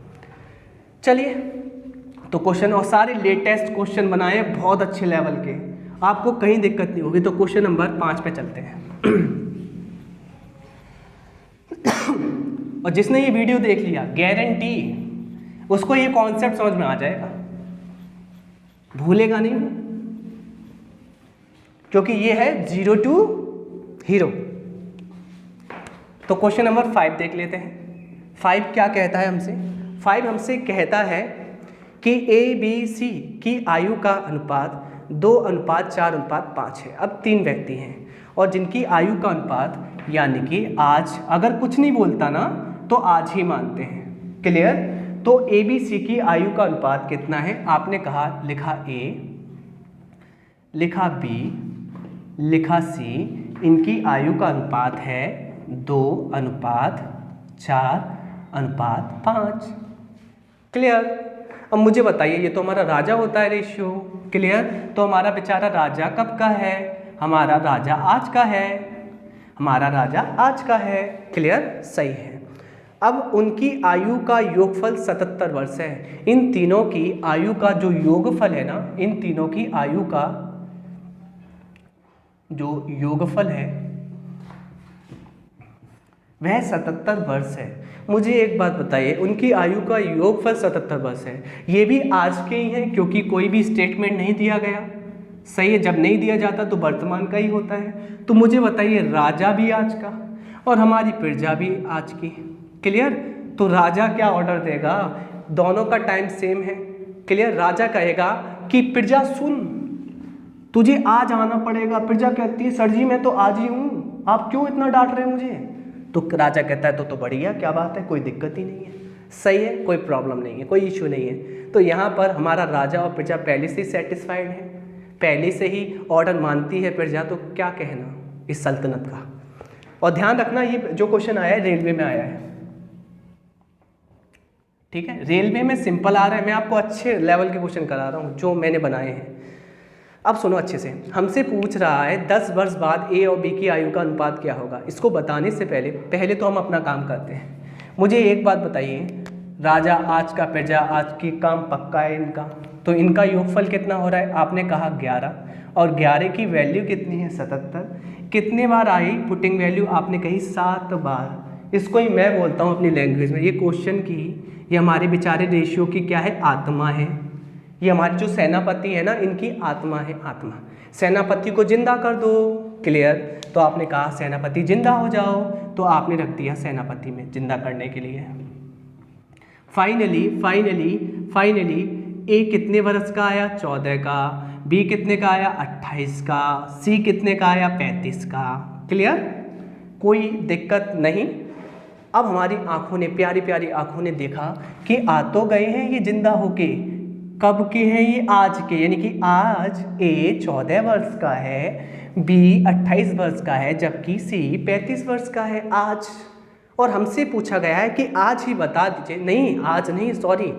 चलिए, तो क्वेश्चन और सारे लेटेस्ट क्वेश्चन बनाए बहुत अच्छे लेवल के, आपको कहीं दिक्कत नहीं होगी। तो क्वेश्चन नंबर 5 पे चलते हैं। और जिसने ये वीडियो देख लिया, गारंटी उसको ये कॉन्सेप्ट समझ में आ जाएगा, भूलेगा नहीं, क्योंकि ये है 0 to हीरो। तो क्वेश्चन नंबर 5 देख लेते हैं। 5 क्या कहता है हमसे? 5 हमसे कहता है कि ABC की आयु का अनुपात 2:4:5 है। अब 3 व्यक्ति हैं और जिनकी आयु का अनुपात, यानी कि आज, अगर कुछ नहीं बोलता ना तो आज ही मानते हैं। क्लियर? तो ABC की आयु का अनुपात कितना है? आपने कहा, लिखा A, लिखा B, लिखा C, इनकी आयु का अनुपात है 2:4:5। क्लियर? अब मुझे बताइए, ये तो हमारा राजा होता है रेशियो। क्लियर? तो हमारा बेचारा राजा कब का है? हमारा राजा आज का है, हमारा राजा आज का है। क्लियर? सही है। अब उनकी आयु का योगफल 77 वर्ष है। इन तीनों की आयु का जो योगफल है ना, इन तीनों की आयु का जो योगफल है वह 77 वर्ष है। मुझे एक बात बताइए, उनकी आयु का योगफल 77 वर्ष है, ये भी आज के ही हैं, क्योंकि कोई भी स्टेटमेंट नहीं दिया गया। सही है, जब नहीं दिया जाता तो वर्तमान का ही होता है। तो मुझे बताइए, राजा भी आज का और हमारी प्रजा भी आज की। क्लियर? तो राजा क्या ऑर्डर देगा? दोनों का टाइम सेम है। क्लियर? राजा कहेगा कि प्रजा सुन, तुझे आज आना पड़ेगा। प्रजा कहती है, सर जी मैं तो आज ही हूँ, आप क्यों इतना डांट रहे हैं मुझे? तो राजा कहता है तो बढ़िया, क्या बात है, कोई दिक्कत ही नहीं है। सही है, कोई प्रॉब्लम नहीं है, कोई इशू नहीं है। तो यहाँ पर हमारा राजा और प्रजा पहले से ही सेटिस्फाइड है, पहले से ही ऑर्डर मानती है प्रजा। तो क्या कहना इस सल्तनत का। और ध्यान रखना, ये जो क्वेश्चन आया है रेलवे में आया है। ठीक है, रेलवे में सिंपल आ रहा है, मैं आपको अच्छे लेवल के क्वेश्चन करा रहा हूँ जो मैंने बनाए हैं। अब सुनो अच्छे से, हमसे पूछ रहा है 10 वर्ष बाद A और B की आयु का अनुपात क्या होगा। इसको बताने से पहले तो हम अपना काम करते हैं। मुझे एक बात बताइए, राजा आज का, प्रजा आज की, काम पक्का है इनका, तो इनका योगफल कितना हो रहा है? आपने कहा 11, और 11 की वैल्यू कितनी है? 77। कितने बार आई पुटिंग वैल्यू? आपने कही 7 बार। इसको ही मैं बोलता हूँ अपनी लैंग्वेज में, ये क्वेश्चन की, ये हमारे बेचारे रेशियो की क्या है? आत्मा है। ये हमारी जो सेनापति है ना, इनकी आत्मा है, आत्मा। सेनापति को जिंदा कर दो। क्लियर? तो आपने कहा सेनापति जिंदा हो जाओ, तो आपने रख दिया सेनापति में जिंदा करने के लिए। फाइनली ए कितने वर्ष का आया? 14 का। बी कितने का आया? 28 का। सी कितने का आया? 35 का। क्लियर? कोई दिक्कत नहीं। अब हमारी आंखों ने, प्यारी प्यारी आंखों ने देखा कि आ तो गए हैं ये जिंदा होके। कब के हैं ये? आज के, यानी कि आज ए 14 वर्ष का है, बी 28 वर्ष का है, जबकि सी 35 वर्ष का है आज। और हमसे पूछा गया है कि आज ही बता दीजिए, नहीं आज नहीं, सॉरी,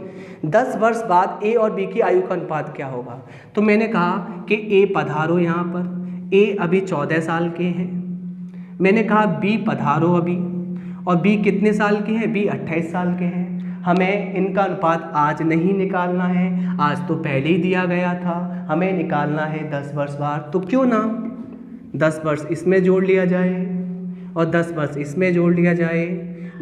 10 वर्ष बाद ए और बी की आयु का अनुपात क्या होगा। तो मैंने कहा कि ए पधारो यहाँ पर, ए अभी 14 साल के हैं। मैंने कहा बी पधारो अभी, और बी कितने साल के हैं? बी 28 साल के हैं। हमें इनका अनुपात आज नहीं निकालना है, आज तो पहले ही दिया गया था, हमें निकालना है 10 वर्ष बाद। तो क्यों ना 10 वर्ष इसमें जोड़ लिया जाए और 10 वर्ष इसमें जोड़ लिया जाए।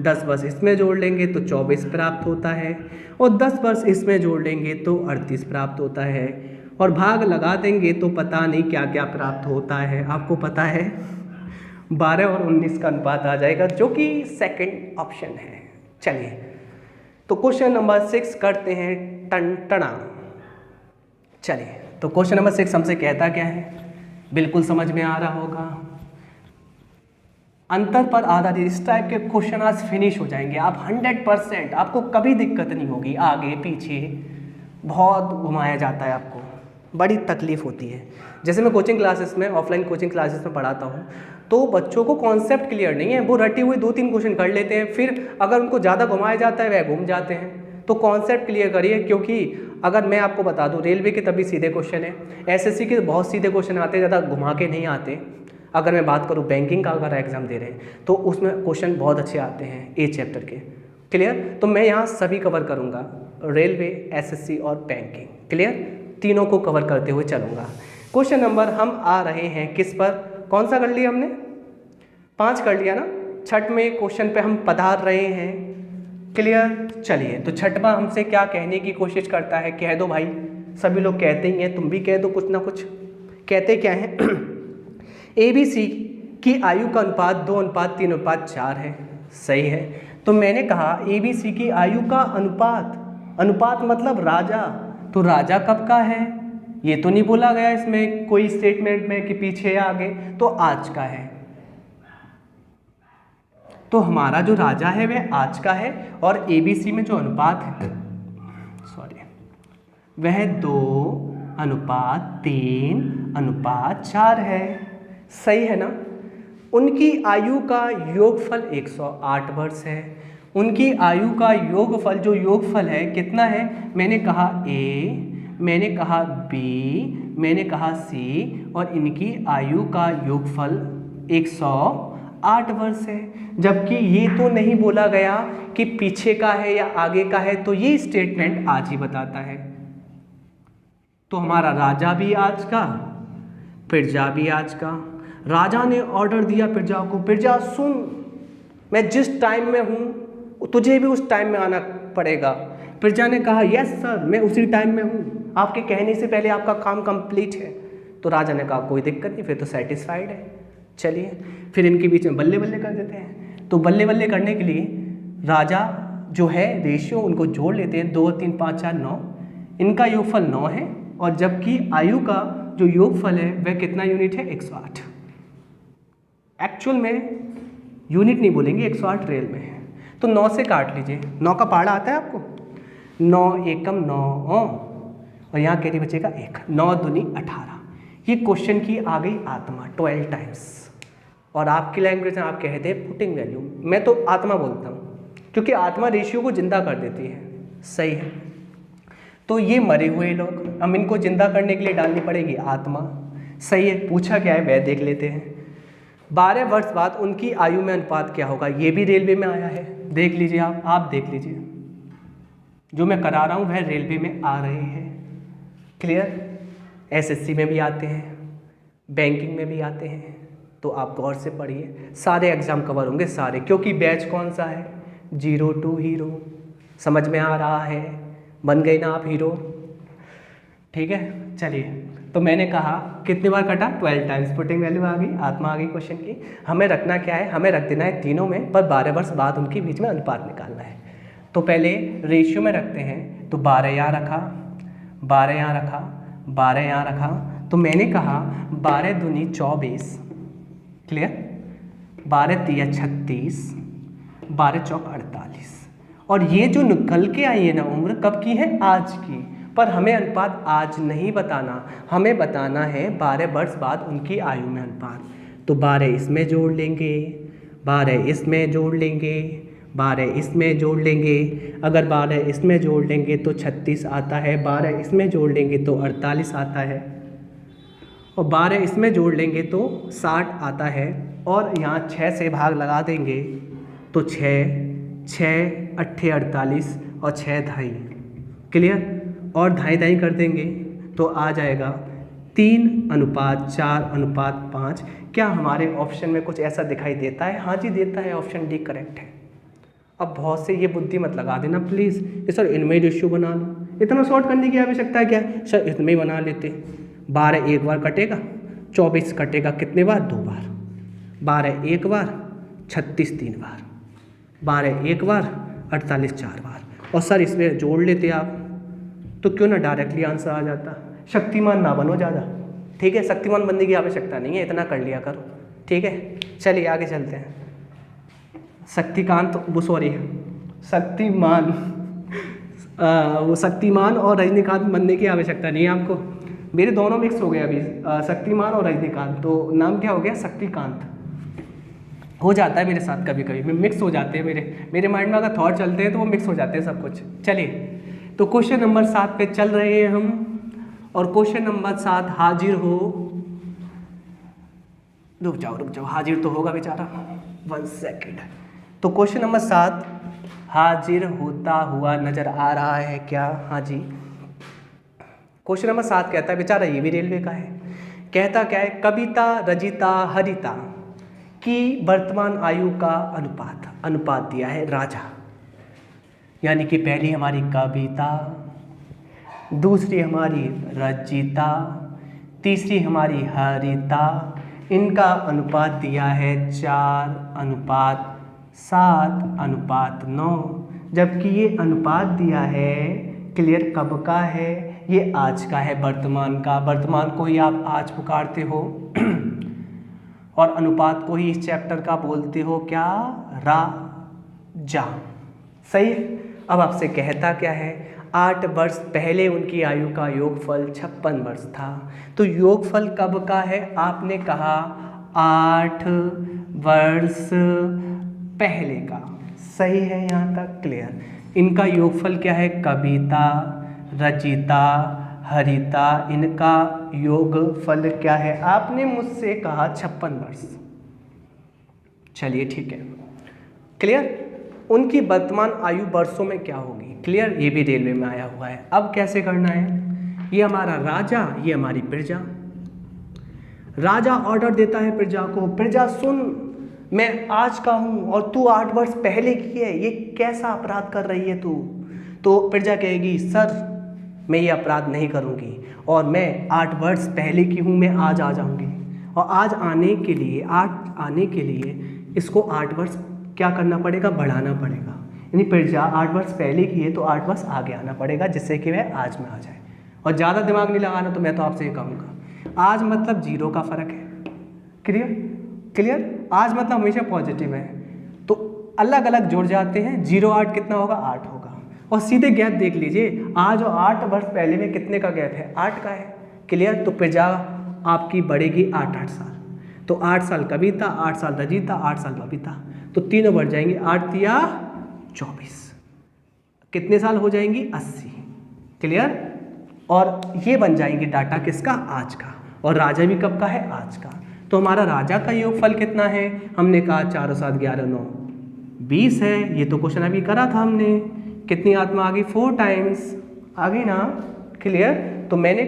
10 वर्ष इसमें जोड़ लेंगे तो 24 प्राप्त होता है, और 10 वर्ष इसमें जोड़ लेंगे तो 38 प्राप्त होता है, और भाग लगा देंगे तो पता नहीं क्या क्या प्राप्त होता है। आपको पता है 12 और 19 का अनुपात आ जाएगा, जो कि सेकंड ऑप्शन है। चलिए, तो क्वेश्चन नंबर 6 करते हैं टना। चलिए, तो क्वेश्चन नंबर 6 हमसे कहता क्या है? बिल्कुल समझ में आ रहा होगा। अंतर पर आधारित इस टाइप के क्वेश्चन आज फिनिश हो जाएंगे। आप 100%, आपको कभी दिक्कत नहीं होगी। आगे पीछे बहुत घुमाया जाता है, आपको बड़ी तकलीफ होती है। जैसे मैं कोचिंग क्लासेस में, ऑफलाइन कोचिंग क्लासेस में पढ़ाता हूँ, तो बच्चों को कॉन्सेप्ट क्लियर नहीं है, वो रटे हुए 2-3 क्वेश्चन कर लेते हैं, फिर अगर उनको ज़्यादा घुमाया जाता है वह घूम जाते हैं। तो कॉन्सेप्ट क्लियर करिए, क्योंकि अगर मैं आपको बता दूं, रेलवे के तभी सीधे क्वेश्चन है, एसएससी के बहुत सीधे क्वेश्चन आते हैं, ज़्यादा घुमा के नहीं आते। अगर मैं बात करूं बैंकिंग का, अगर एग्जाम दे रहे हैं तो उसमें क्वेश्चन बहुत अच्छे आते हैं ए चैप्टर के। क्लियर? तो मैं यहाँ सभी कवर करूँगा, रेलवे, एसएससी और बैंकिंग। क्लियर? तीनों को कवर करते हुए चलूँगा। क्वेश्चन नंबर हम आ रहे हैं किस पर, कौन सा कर लिया हमने? 5 कर लिया ना। छठ में क्वेश्चन पे हम पधार रहे हैं। क्लियर? चलिए, तो छठवां हमसे क्या कहने की कोशिश करता है, कह दो भाई। सभी लोग कहते ही हैं, तुम भी कह दो कुछ ना कुछ। कहते क्या हैं? ABC की आयु का अनुपात 2:3:4 है। सही है। तो मैंने कहा ABC की आयु का अनुपात मतलब राजा, तो राजा कब का है? ये तो नहीं बोला गया इसमें कोई स्टेटमेंट में कि पीछे या आगे, तो आज का है। तो हमारा जो राजा है वह आज का है, और ABC में जो अनुपात है, वह 2:3:4 है। सही है ना? उनकी आयु का योगफल 108 वर्ष है। उनकी आयु का योगफल, जो योगफल है कितना है? मैंने कहा A, मैंने कहा B, मैंने कहा C, और इनकी आयु का योगफल 108 वर्ष है। जबकि ये तो नहीं बोला गया कि पीछे का है या आगे का है, तो ये स्टेटमेंट आज ही बताता है। तो हमारा राजा भी आज का, प्रजा भी आज का। राजा ने ऑर्डर दिया प्रजा को, प्रजा सुन, मैं जिस टाइम में हूँ तुझे भी उस टाइम में आना पड़ेगा। प्रजा ने कहा यस सर, मैं उसी टाइम में हूँ, आपके कहने से पहले आपका काम कंप्लीट है। तो राजा ने कहा कोई दिक्कत नहीं, फिर तो सेटिस्फाइड है। चलिए, फिर इनके बीच में बल्ले बल्ले कर देते हैं। तो बल्ले बल्ले करने के लिए राजा जो है रेशियो उनको जोड़ लेते हैं, 2, 3, 5, 4, 9। इनका योगफल 9 है, और जबकि आयु का जो योगफल है वह कितना यूनिट है? 108। एक्चुअल में यूनिट नहीं बोलेंगे, 108 रियल में है। तो 9 से काट लीजिए। 9 का पहाड़ा आता है आपको? 9 एकम 9, और यहाँ कैरी बचेगा 1। 9 दूनी 18। ये क्वेश्चन की आ गई आत्मा 12 टाइम्स। और आपकी लैंग्वेज में आप कहते हैं पुटिंग वैल्यू, मैं तो आत्मा बोलता हूँ, क्योंकि आत्मा रेशियो को जिंदा कर देती है। सही है। तो ये मरे हुए लोग, हम इनको जिंदा करने के लिए डालनी पड़ेगी आत्मा। सही है। पूछा क्या है वह देख लेते हैं। 12 वर्ष बाद उनकी आयु में अनुपात क्या होगा? ये भी रेलवे में आया है, देख लीजिए आप देख लीजिए। जो मैं करा रहा हूँ वह रेलवे में आ रहे हैं। क्लियर? एसएससी में भी आते हैं, बैंकिंग में भी आते हैं। तो आप गौर से पढ़िए, सारे एग्जाम कवर होंगे सारे, क्योंकि बैच कौन सा है? 0 to हीरो। समझ में आ रहा है? बन गए ना आप हीरो? ठीक है। चलिए, तो मैंने कहा कितनी बार कटा? 12 टाइम्स। पुटिंग वैल्यू आ गई, आत्मा आ गई क्वेश्चन की। हमें रखना क्या है? हमें रख देना है तीनों में, पर 12 वर्ष बाद उनके बीच में अनुपात निकालना है। तो पहले रेशियो में रखते हैं, तो 12 यहाँ रखा, 12 यहाँ रखा, 12 यहाँ रखा। तो मैंने कहा 12 दूनी 24। क्लियर? 12 तिया 36, 12 चौक 48। और ये जो निकल के आई है ना उम्र, कब की है? आज की। पर हमें अनुपात आज नहीं बताना, हमें बताना है 12 वर्ष बाद उनकी आयु में अनुपात। तो 12 इसमें जोड़ लेंगे, 12 इसमें जोड़ लेंगे, 12 इसमें जोड़ लेंगे। अगर 12 इसमें जोड़ लेंगे तो 36 आता है, 12 इसमें जोड़ लेंगे तो 48 आता है, और 12 इसमें जोड़ लेंगे तो 60 आता है। और यहाँ 6 से भाग लगा देंगे तो 6 अट्ठे 48 और 6 ढाई। क्लियर? और ढाई कर देंगे तो आ जाएगा 3:4:5। क्या हमारे ऑप्शन में कुछ ऐसा दिखाई देता है? हाँ जी देता है, ऑप्शन डी करेक्ट है। अब बहुत से ये बुद्धि मत लगा देना प्लीज़, ये सर इनमें रेशियो बना लो, इतना शॉर्ट करने की आवश्यकता है क्या? सर इसमें ही बना लेते। 12 एक बार कटेगा, 24 कटेगा कितने बार? 2 बार। 12 एक बार, 36 3 बार, 12 एक बार, 48 4 बार। और सर इसमें जोड़ लेते आप तो क्यों ना डायरेक्टली आंसर आ जाता। शक्तिमान ना बनो ज़्यादा, ठीक है? शक्तिमान बनने की आवश्यकता नहीं है, इतना कर लिया करो, ठीक है? चलिए आगे चलते हैं। शक्तिकांत, वो सॉरी शक्तिमान, वो शक्तिमान और रजनीकांत बनने की आवश्यकता नहीं है आपको, मेरे दोनों मिक्स हो गए अभी, शक्तिमान और रजनीकांत, तो नाम क्या हो गया शक्तिकांत। हो जाता है मेरे साथ कभी कभी, मिक्स हो जाते हैं मेरे माइंड में अगर थॉट चलते हैं तो वो मिक्स हो जाते हैं सब कुछ। चलिए तो क्वेश्चन नंबर 7 पे चल रहे हैं हम, और क्वेश्चन नंबर 7 हाजिर हो, रुक जाओ हाजिर तो होगा बेचारा, 1 सेकेंड। तो क्वेश्चन नंबर 7 हाजिर होता हुआ नजर आ रहा है क्या? हाँ जी। क्वेश्चन नंबर 7 कहता है, बेचारा ये भी रेलवे का है, कहता क्या है, कविता रजिता हरिता की वर्तमान आयु का अनुपात दिया है राजा, यानी कि पहली हमारी कविता, दूसरी हमारी रजिता, तीसरी हमारी हरिता, इनका अनुपात दिया है 4:7:9, जबकि ये अनुपात दिया है क्लियर कब का है? ये आज का है, वर्तमान का। वर्तमान को ही आप आज पुकारते हो और अनुपात को ही इस चैप्टर का बोलते हो क्या? राजा। सही है। अब आपसे कहता क्या है, 8 वर्ष पहले उनकी आयु का योगफल 56 वर्ष था। तो योगफल कब का है? आपने कहा 8 वर्ष पहले का। सही है यहाँ तक क्लियर। इनका योगफल क्या है? कविता रचिता हरिता, इनका योगफल क्या है? आपने मुझसे कहा 56 वर्ष। चलिए ठीक है क्लियर। उनकी वर्तमान आयु वर्षों में क्या होगी? क्लियर, ये भी रेलवे में आया हुआ है। अब कैसे करना है? ये हमारा राजा, ये हमारी प्रजा। राजा ऑर्डर देता है प्रजा को, प्रजा सुन, मैं आज का हूँ और तू 8 वर्ष पहले की है, ये कैसा अपराध कर रही है तू? तो प्रजा कहेगी, सर मैं ये अपराध नहीं करूँगी और मैं 8 वर्ष पहले की हूँ, मैं आज आ जाऊँगी। और आज आने के लिए इसको 8 वर्ष क्या करना पड़ेगा? बढ़ाना पड़ेगा। यानी प्रजा 8 वर्ष पहले की है तो 8 वर्ष आगे आना पड़ेगा, जिससे कि वह आज में आ जाए। और ज़्यादा दिमाग नहीं लगाना, तो मैं तो आपसे ये कहूँगा, आज मतलब 0 का फ़र्क है। क्लियर। आज मतलब हमेशा पॉजिटिव है, तो अलग अलग जुड़ जाते हैं। 0 8 कितना होगा? 8 होगा। और सीधे गैप देख लीजिए, आज और 8 वर्ष पहले में कितने का गैप है? 8 का है। क्लियर। तो प्रजा आपकी बढ़ेगी 8 साल। तो 8 साल कविता, 8 साल रजिता, 8 साल बबीता, तो तीनों बढ़ जाएंगे। 8 या 24, कितने साल हो जाएंगी? 80। क्लियर। और ये बन जाएंगे डाटा किसका? आज का। और राजा भी कब का है? आज का। तो हमारा राजा का योगफल कितना है? हमने कहा 4 और 7 11 9 20 है। ये तो क्वेश्चन अभी करा था हमने। कितनी आत्मा आ गई? 4 टाइम्स आ गई ना। क्लियर। तो मैंने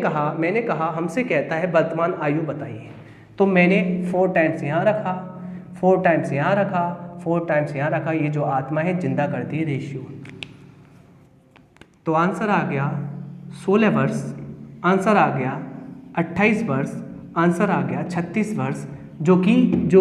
कहा हमसे कहता है वर्तमान आयु बताइए, तो मैंने 4 टाइम्स यहाँ रखा, 4 टाइम्स यहाँ रखा, 4 टाइम्स यहाँ रखा। ये जो आत्मा है जिंदा करती है रेशियो। तो आंसर आ गया 16 वर्ष, आंसर आ गया 28 वर्ष, आंसर आ गया 36 वर्ष, जो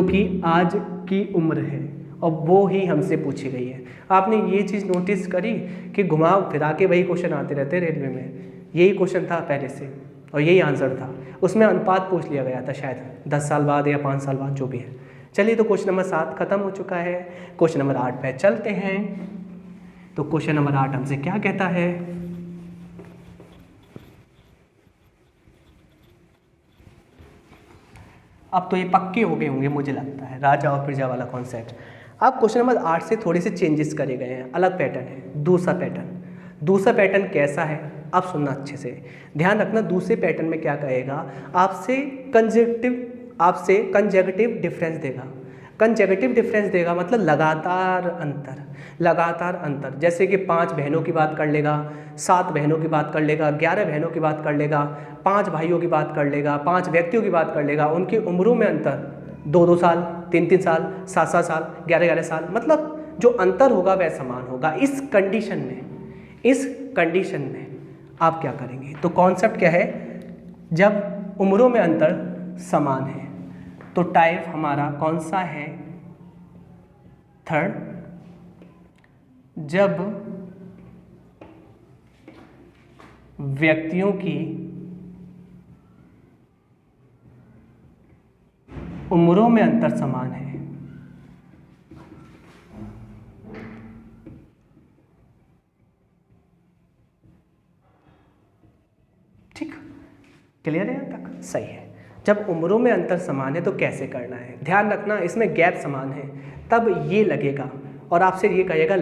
कि आज की उम्र है। और वो ही हमसे पूछी गई है। आपने ये चीज़ नोटिस करी कि घुमाव फिरा के वही क्वेश्चन आते रहते हैं रेलवे में। यही क्वेश्चन था पहले से और यही आंसर था। उसमें अनुपात पूछ लिया गया था शायद 10 साल बाद या 5 साल बाद, जो भी है। चलिए, तो क्वेश्चन नंबर 7 खत्म हो चुका है। क्वेश्चन नंबर 8 पे चलते हैं। तो क्वेश्चन नंबर 8 हमसे क्या कहता है? अब तो ये पक्के हो गए होंगे मुझे लगता है, राजा और प्रजा वाला कॉन्सेप्ट। अब क्वेश्चन नंबर 8 से थोड़े से चेंजेस करे गए हैं, अलग पैटर्न है, दूसरा पैटर्न कैसा है? आप सुनना अच्छे से, ध्यान रखना। दूसरे पैटर्न में क्या कहेगा? आपसे कंजगेटिव डिफरेंस देगा, मतलब लगातार अंतर। जैसे कि 5 बहनों की बात कर लेगा, 7 बहनों की बात कर लेगा, 11 बहनों की बात कर लेगा, 5 भाइयों की बात कर लेगा, 5 व्यक्तियों की बात कर लेगा। उनकी उम्रों में अंतर 2-2 साल, 3-3 साल, 7-7 साल, 11-11 साल, मतलब जो अंतर होगा वह समान होगा। इस कंडीशन में आप क्या करेंगे? तो कॉन्सेप्ट क्या है? जब उम्रों में अंतर समान है तो टाइप हमारा कौन सा है? थर्ड। जब व्यक्तियों की उम्रों में अंतर समान है ठीक, क्लियर है यहाँ तक? सही है। जब उम्रों में अंतर समान है तो कैसे करना है, ध्यान रखना इसमें गैप समान है तब ये लगेगा और आपसे ये कहेगा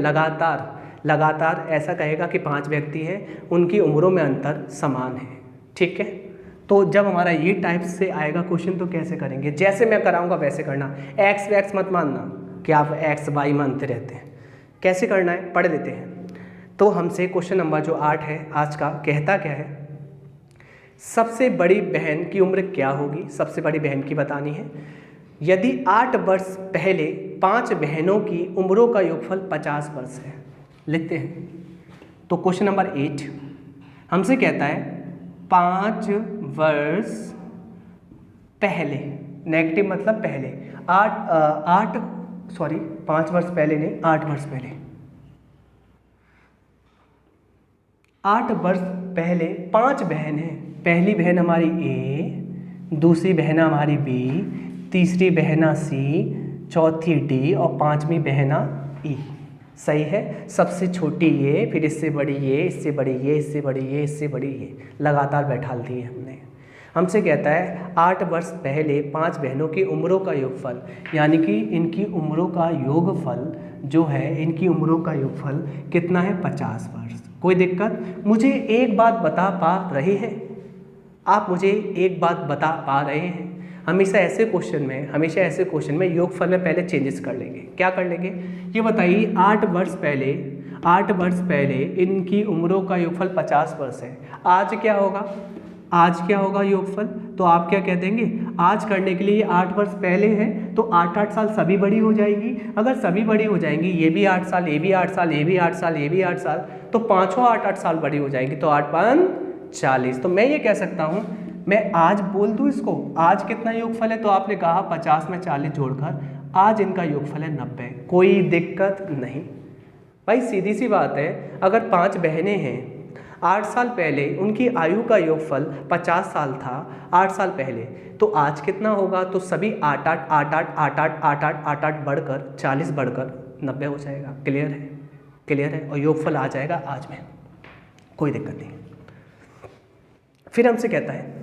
लगातार ऐसा कहेगा कि 5 व्यक्ति हैं उनकी उम्रों में अंतर समान है। ठीक है, तो जब हमारा ये टाइप से आएगा क्वेश्चन तो कैसे करेंगे, जैसे मैं कराऊंगा वैसे करना, एक्स वैक्स मत मानना कि आप एक्स वाई मानते रहते हैं। कैसे करना है पढ़ लेते हैं। तो हमसे क्वेश्चन नंबर जो 8 है आज का कहता क्या है, सबसे बड़ी बहन की उम्र क्या होगी, सबसे बड़ी बहन की बतानी है। यदि 8 वर्ष पहले 5 बहनों की उम्रों का योगफल 50 वर्ष है। लिखते हैं। तो क्वेश्चन नंबर 8 हमसे कहता है 5 वर्ष पहले, नेगेटिव मतलब पहले, 5 वर्ष पहले नहीं, 8 वर्ष पहले, 8 वर्ष पहले 5 बहन हैं। पहली बहन हमारी ए, दूसरी बहना हमारी बी, तीसरी बहना सी, चौथी डी और 5वीं बहना ई। सही है, सबसे छोटी ये, फिर इससे बड़ी ये, इससे बड़ी ये, इससे बड़ी ये, इससे बड़ी ये, लगातार बैठाल दी है हमने। हमसे कहता है 8 वर्ष पहले 5 बहनों की उम्रों का योगफल, यानी कि इनकी उम्रों का योगफल जो है, इनकी उम्रों का योगफल कितना है 50 वर्ष। कोई दिक्कत? मुझे एक बात बता पा रहे हैं आप, मुझे एक बात बता पा रहे हैं। हमेशा ऐसे क्वेश्चन में योगफल में पहले चेंजेस कर लेंगे। क्या कर लेंगे ये बताइए। 8 वर्ष पहले इनकी उम्रों का योगफल 50 वर्ष है। आज क्या होगा योगफल? तो आप क्या कह देंगे, आज करने के लिए 8 वर्ष पहले है तो 8-8 साल सभी बड़ी हो जाएगी। अगर सभी बड़ी हो जाएंगी, ये भी 8 साल, ये भी 8 साल, ये भी 8 साल, ये भी 8 साल, तो पाँचों 8-8 साल बड़ी हो जाएंगी। तो 8-5 40। तो मैं ये कह सकता हूँ, मैं आज बोल दूँ इसको, आज कितना योगफल है? तो आपने कहा 50 में 40 जोड़कर आज इनका योगफल है 90। कोई दिक्कत नहीं भाई, सीधी सी बात है। अगर 5 बहनें हैं, 8 साल पहले उनकी आयु का योगफल 50 साल था 8 साल पहले, तो आज कितना होगा? तो सभी 8-8 बढ़कर 40 बढ़कर 90 हो जाएगा। क्लियर है और योगफल आ जाएगा आज में, कोई दिक्कत नहीं। फिर हमसे कहता है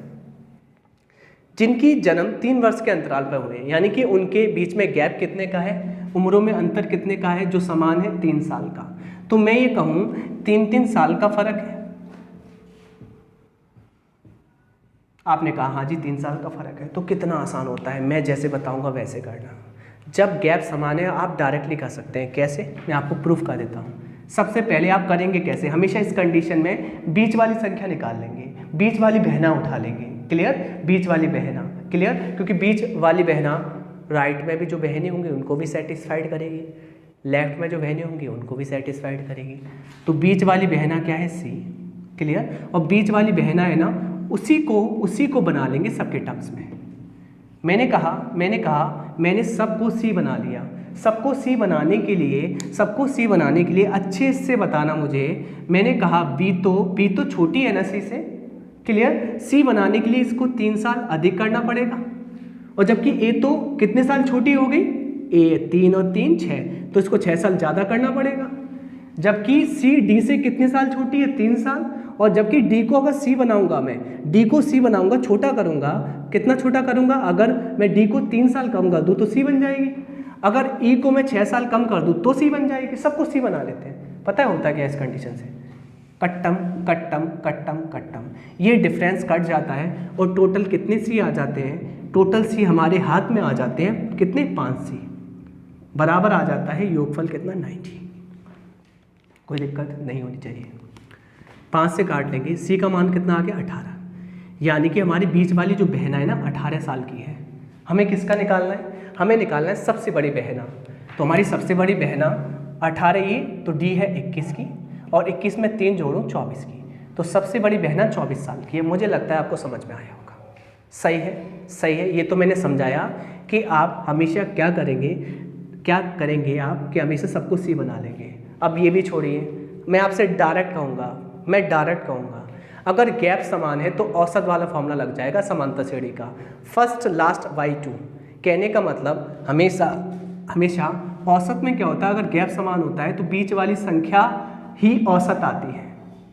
जिनकी जन्म 3 वर्ष के अंतराल पर हुए, यानी कि उनके बीच में गैप कितने का है, उम्रों में अंतर कितने का है, जो समान है 3 साल का। तो मैं ये कहूँ 3-3 साल का फर्क है। आपने कहा हाँ जी 3 साल का फर्क है। तो कितना आसान होता है, मैं जैसे बताऊंगा वैसे करना। जब गैप समान है आप डायरेक्टली कर सकते हैं। कैसे? मैं आपको प्रूफ कर देता हूँ। सबसे पहले आप करेंगे कैसे, हमेशा इस कंडीशन में बीच वाली संख्या निकाल लेंगे, बीच वाली बहना उठा लेंगे। क्लियर? बीच वाली बहना, क्लियर? क्योंकि बीच वाली बहना राइट में भी जो बहनें होंगी उनको भी सेटिस्फाइड करेगी, लेफ्ट में जो बहनें होंगी उनको भी सेटिस्फाइड करेगी। तो बीच वाली बहना क्या है? सी। क्लियर? और बीच वाली बहना है ना, उसी को बना लेंगे सबके टर्म्स में। मैंने मैंने सबको सी बना लिया। सबको सी बनाने के लिए अच्छे से बताना मुझे। मैंने कहा बी तो छोटी है ना सी से। क्लियर? सी बनाने के लिए इसको 3 साल अधिक करना पड़ेगा, और जबकि ए तो कितने साल छोटी हो गई, ए 3 और 3 6, तो इसको 6 साल ज़्यादा करना पड़ेगा। जबकि सी डी से कितने साल छोटी है, 3 साल। और जबकि डी को अगर सी बनाऊंगा, मैं डी को सी बनाऊंगा, छोटा करूंगा, कितना छोटा करूंगा, अगर मैं डी को 3 साल कम कर दूँ तो सी बन जाएगी। अगर ई को मैं 6 साल कम कर दूँ तो सी बन जाएगी। सबको सी बना लेते हैं। पता है होता क्या इस कंडीशन से? कट्टम कट्टम कट्टम कट्टम, ये डिफरेंस कट जाता है और टोटल कितने सी आ जाते हैं? टोटल सी हमारे हाथ में आ जाते हैं कितने? 5 सी बराबर आ जाता है योगफल कितना? 90। कोई दिक्कत नहीं होनी चाहिए। 5 से काट लेंगे, सी का मान कितना आ गया? 18। यानी कि हमारी बीच वाली जो बहना है ना 18 साल की है। हमें किसका निकालना है? हमें निकालना है सबसे बड़ी बहना। तो हमारी सबसे बड़ी बहना 18 ये, तो डी है 21 की, और 21 में 3 जोड़ूँ 24 की, तो सबसे बड़ी बहना 24 साल की है। मुझे लगता है आपको समझ में आया होगा। सही है। ये तो मैंने समझाया कि आप हमेशा क्या करेंगे आप कि हमेशा सबको सी बना लेंगे। अब ये भी छोड़िए, मैं आपसे डायरेक्ट कहूँगा अगर गैप समान है तो औसत वाला फॉर्मूला लग जाएगा समांतर श्रेणी का, फर्स्ट लास्ट बाई 2। कहने का मतलब हमेशा औसत में क्या होता है, अगर गैप समान होता है तो बीच वाली संख्या ही औसत आती है।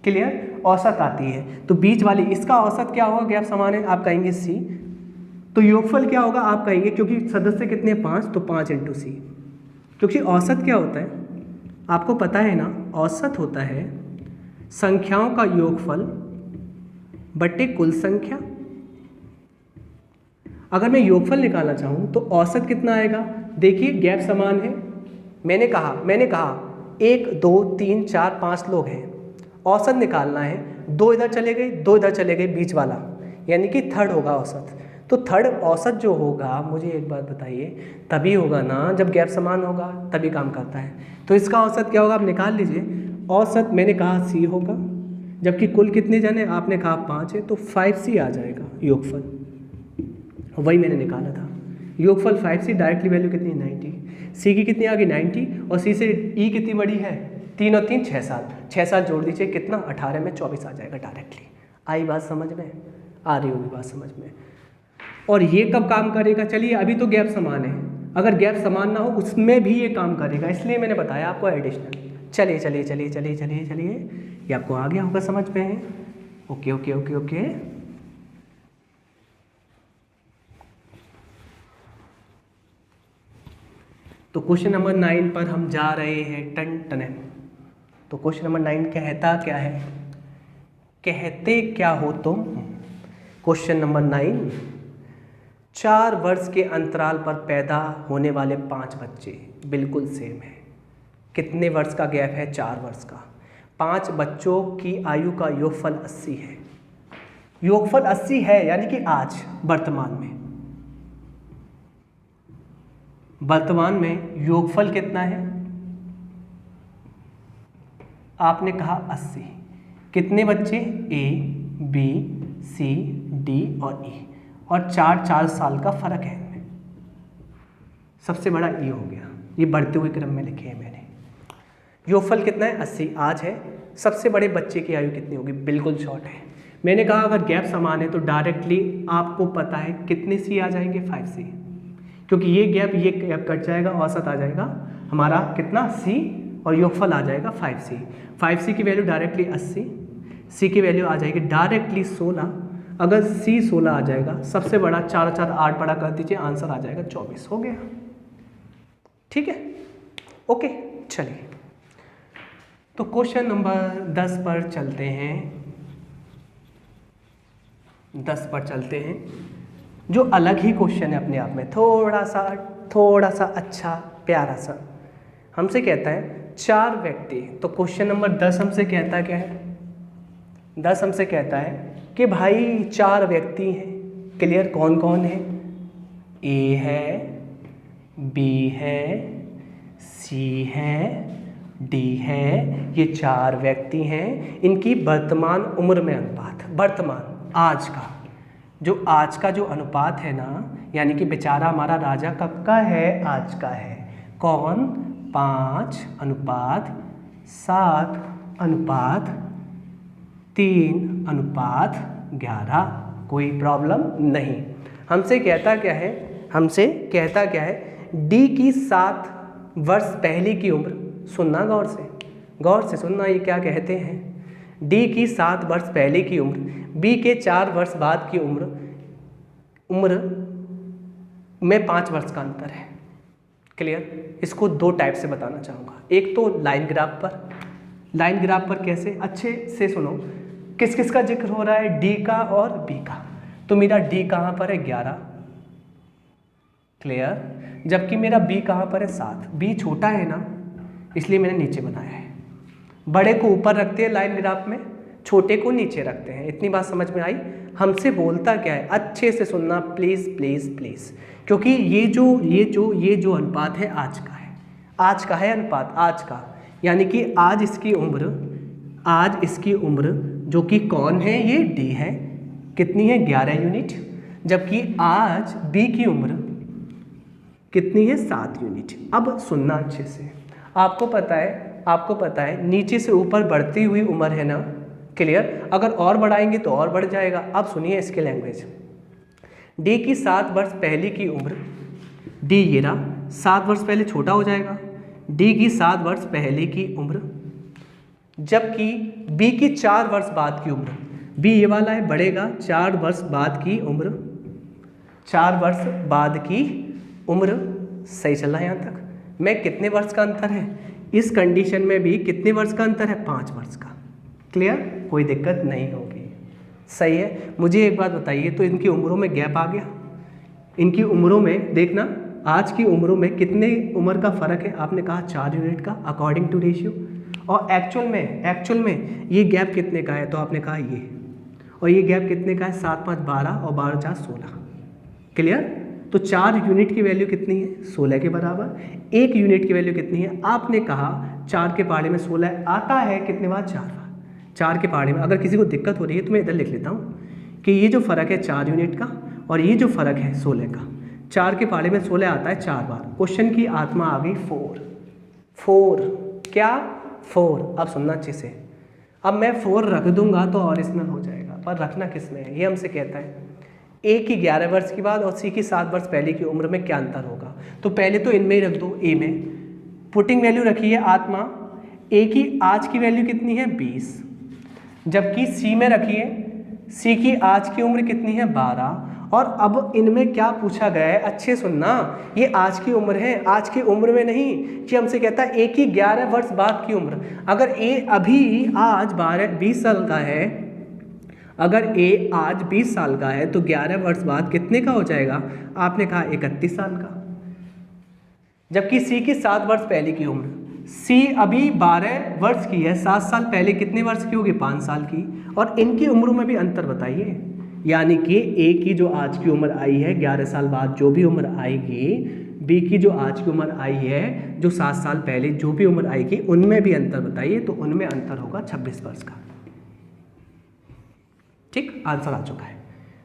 क्लियर? औसत आती है। तो बीच वाली इसका औसत क्या होगा, गैप समान है, आप कहेंगे सी। तो योगफल क्या होगा, आप कहेंगे क्योंकि सदस्य कितने 5, तो 5 × सी। क्योंकि औसत क्या होता है आपको पता है ना, औसत होता है संख्याओं का योगफल बटे कुल संख्या। अगर मैं योगफल निकालना चाहूँ तो औसत कितना आएगा, देखिए गैप समान है, मैंने कहा 1 2 3 4 5 लोग हैं, औसत निकालना है, 2 इधर चले गए 2 इधर चले गए, बीच वाला यानी कि थर्ड होगा औसत। तो थर्ड औसत जो होगा, मुझे एक बात बताइए, तभी होगा ना जब गैप समान होगा, तभी काम करता है। तो इसका औसत क्या होगा, आप निकाल लीजिए। औसत मैंने कहा सी होगा, जबकि कुल कितने जने आपने कहा 5 है, तो 5C आ जाएगा योगफल, वही मैंने निकाला था। योगफल 5C, डायरेक्टली वैल्यू कितनी 90, सी की कितनी आ गई 90, और सी से ई कितनी बड़ी है 3 और 3 6 साल, 6 साल जोड़ दीजिए कितना 18 में 24 आ जाएगा डायरेक्टली। आई बात समझ में, आ रही होगी बात समझ में। और ये कब काम करेगा, चलिए अभी तो गैप समान है, अगर गैप समान ना हो उसमें भी ये काम करेगा, इसलिए मैंने बताया आपको एडिशनल। चलिए चलिए चलिए चलिए चलिए चलिए, ये आपको आ गया होगा समझ में। Okay okay okay okay. तो क्वेश्चन नंबर 9 पर हम जा रहे हैं टन टन। तो क्वेश्चन नंबर 9 कहता क्या है, कहते क्या हो तुम। क्वेश्चन नंबर 9, 4 वर्ष के अंतराल पर पैदा होने वाले 5 बच्चे बिल्कुल सेम है। कितने वर्ष का गैप है, 4 वर्ष का। 5 बच्चों की आयु का योगफल 80 है। योगफल 80 है यानी कि आज वर्तमान में योगफल कितना है, आपने कहा 80। कितने बच्चे, ए बी सी डी और ई, और 4 साल का फर्क है इनमें। सबसे बड़ा ई हो गया, ये बढ़ते हुए क्रम में लिखे हैं मैंने। योगफल कितना है 80 आज है। सबसे बड़े बच्चे की आयु कितनी होगी, बिल्कुल शॉर्ट है। मैंने कहा अगर गैप समान है तो डायरेक्टली आपको पता है कितने सी आ जाएंगे 5C, क्योंकि ये गैप कट जाएगा, औसत आ जाएगा हमारा कितना सी, और योगफल आ जाएगा 5C। 5C की वैल्यू डायरेक्टली 80, सी की वैल्यू आ जाएगी डायरेक्टली 16। अगर सी 16 आ जाएगा, सबसे बड़ा 4 4 8 बड़ा कर दीजिए, आंसर आ जाएगा 24। हो गया, ठीक है, ओके। चलिए तो क्वेश्चन नंबर 10 पर चलते हैं। 10 पर चलते हैं, जो अलग ही क्वेश्चन है अपने आप में, थोड़ा सा अच्छा प्यारा सा। हमसे कहता है 4 व्यक्ति, तो क्वेश्चन नंबर 10 हमसे कहता क्या है, 10 हमसे कहता है कि भाई 4 व्यक्ति हैं, क्लियर, कौन कौन है, ए है, बी है, सी है, डी है, ये 4 व्यक्ति हैं। इनकी वर्तमान उम्र में अनुपात, वर्तमान आज का जो अनुपात है ना, यानी कि बेचारा हमारा राजा कब का है, आज का है। कौन, 5:7:3:11, कोई प्रॉब्लम नहीं। हमसे कहता क्या है, डी की 7 वर्ष पहले की उम्र, सुनना गौर से सुनना, ये क्या कहते हैं, डी की 7 वर्ष पहले की उम्र, बी के 4 वर्ष बाद की उम्र में 5 वर्ष का अंतर है। क्लियर, इसको 2 टाइप से बताना चाहूँगा। एक तो लाइन ग्राफ पर कैसे, अच्छे से सुनो, किस किस का जिक्र हो रहा है, डी का और बी का। तो मेरा डी कहाँ पर है 11, क्लियर, जबकि मेरा बी कहाँ पर है 7। बी छोटा है ना, इसलिए मैंने नीचे बनाया है। बड़े को ऊपर रखते हैं लाइन ग्राफ में, छोटे को नीचे रखते हैं। इतनी बात समझ में आई। हमसे बोलता क्या है, अच्छे से सुनना प्लीज़ प्लीज़ प्लीज़, क्योंकि ये जो अनुपात है आज का है अनुपात आज का, यानी कि आज इसकी उम्र जो कि कौन है, ये डी है, कितनी है 11 यूनिट, जबकि आज बी की उम्र कितनी है 7 यूनिट। अब सुनना अच्छे से, आपको पता है नीचे से ऊपर बढ़ती हुई उम्र है ना, क्लियर, अगर और बढ़ाएंगे तो और बढ़ जाएगा। अब सुनिए इसके लैंग्वेज, डी की 7 वर्ष पहले की उम्र, डी ये रहा 7 वर्ष पहले छोटा हो जाएगा, डी की 7 वर्ष पहले की उम्र जबकि बी की 4 वर्ष बाद की उम्र, बी ये वाला है, बढ़ेगा 4 वर्ष बाद की उम्र, 4 वर्ष बाद की उम्र। सही चल रहा है यहाँ तक। मैं कितने वर्ष का अंतर है, इस कंडीशन में भी कितने वर्ष का अंतर है, 5 वर्ष का। क्लियर, कोई दिक्कत नहीं होगी। सही है। मुझे एक बात बताइए, तो इनकी उम्रों में गैप आ गया, इनकी उम्रों में देखना, आज की उम्रों में कितने उम्र का फ़र्क है, आपने कहा 4 यूनिट का अकॉर्डिंग टू रेशियो, और एक्चुअल में ये गैप कितने का है, तो आपने कहा ये, और ये गैप कितने का है, 7 5 12 और 12 4 16। क्लियर। तो 4 यूनिट की वैल्यू कितनी है, 16 के बराबर। 1 यूनिट की वैल्यू कितनी है, आपने कहा 4 के पहाड़े में 16 आता है, कितने बार, 4 बार। 4 के पहाड़े में, अगर किसी को दिक्कत हो रही है तो मैं इधर लिख लेता हूँ कि ये जो फ़र्क है 4 यूनिट का और ये जो फ़र्क है 16 का, 4 के पहाड़े में 16 आता है 4 बार। क्वेश्चन की आत्मा आ गई 4 क्या 4। अब सुनना अच्छे से, अब मैं 4 रख दूंगा तो ओरिजिनल हो जाएगा, पर रखना किस में है, ये हमसे कहता है ए की 11 वर्ष की बाद और सी की 7 वर्ष पहले की उम्र में क्या अंतर होगा। तो पहले तो इनमें ही रख दो, ए में पुटिंग वैल्यू रखी है आत्मा, ए की आज की वैल्यू कितनी है 20, जबकि सी में रखिए, सी की आज की उम्र कितनी है 12। और अब इनमें क्या पूछा गया है, अच्छे सुनना, ये आज की उम्र है, आज की उम्र में नहीं कि हमसे कहता है ए की 11 वर्ष बाद की उम्र। अगर ए अभी आज 20 साल का है, अगर ए आज 20 साल का है तो 11 वर्ष बाद कितने का हो जाएगा, आपने कहा 31 साल का। जबकि सी की 7 वर्ष पहले की उम्र, सी अभी 12 वर्ष की है, 7 साल पहले कितने वर्ष की होगी, 5 साल की। और इनकी उम्रों में भी अंतर बताइए, यानी कि ए की जो आज की उम्र आई है 11 साल बाद जो भी उम्र आएगी, बी की जो आज की उम्र आई है जो 7 साल पहले जो भी उम्र आएगी, उनमें भी अंतर बताइए। तो उनमें अंतर होगा 26 वर्ष का। ठीक, आंसर आ चुका है।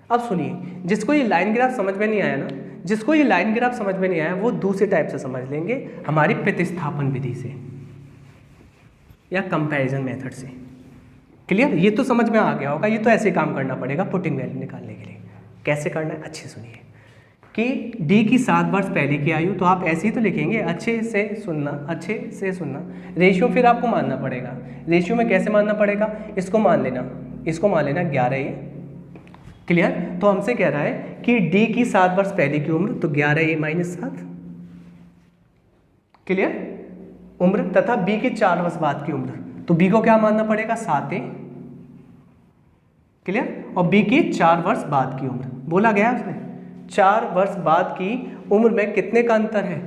अब सुनिए, जिसको ये लाइन ग्राफ समझ में नहीं आया ना, जिसको ये लाइन ग्राफ समझ में नहीं आया वो दूसरे टाइप से समझ लेंगे, हमारी प्रतिस्थापन विधि से या कंपैरिजन मेथड से। क्लियर, ये तो समझ में आ गया होगा, ये तो ऐसे काम करना पड़ेगा पुटिंग वैल्यू निकालने के लिए। कैसे करना है, अच्छे सुनिए कि डी की 7 वर्ष पहले की आयु, तो आप ऐसे ही तो लिखेंगे, अच्छे से सुनना, अच्छे से सुनना। रेशियो फिर आपको मानना पड़ेगा, रेशियो में कैसे मानना पड़ेगा, इसको मान लेना, इसको मान लेना 11 ए। क्लियर, तो हमसे कह रहा है कि डी की 7 वर्ष पहले की उम्र, तो 11 ए माइनस 7। क्लियर, उम्र, तथा बी की 4 वर्ष बाद की उम्र, तो बी को क्या मानना पड़ेगा, 7 ए। क्लियर, और बी की 4 वर्ष बाद की उम्र, बोला गया उसने 4 वर्ष बाद की उम्र में कितने का अंतर है,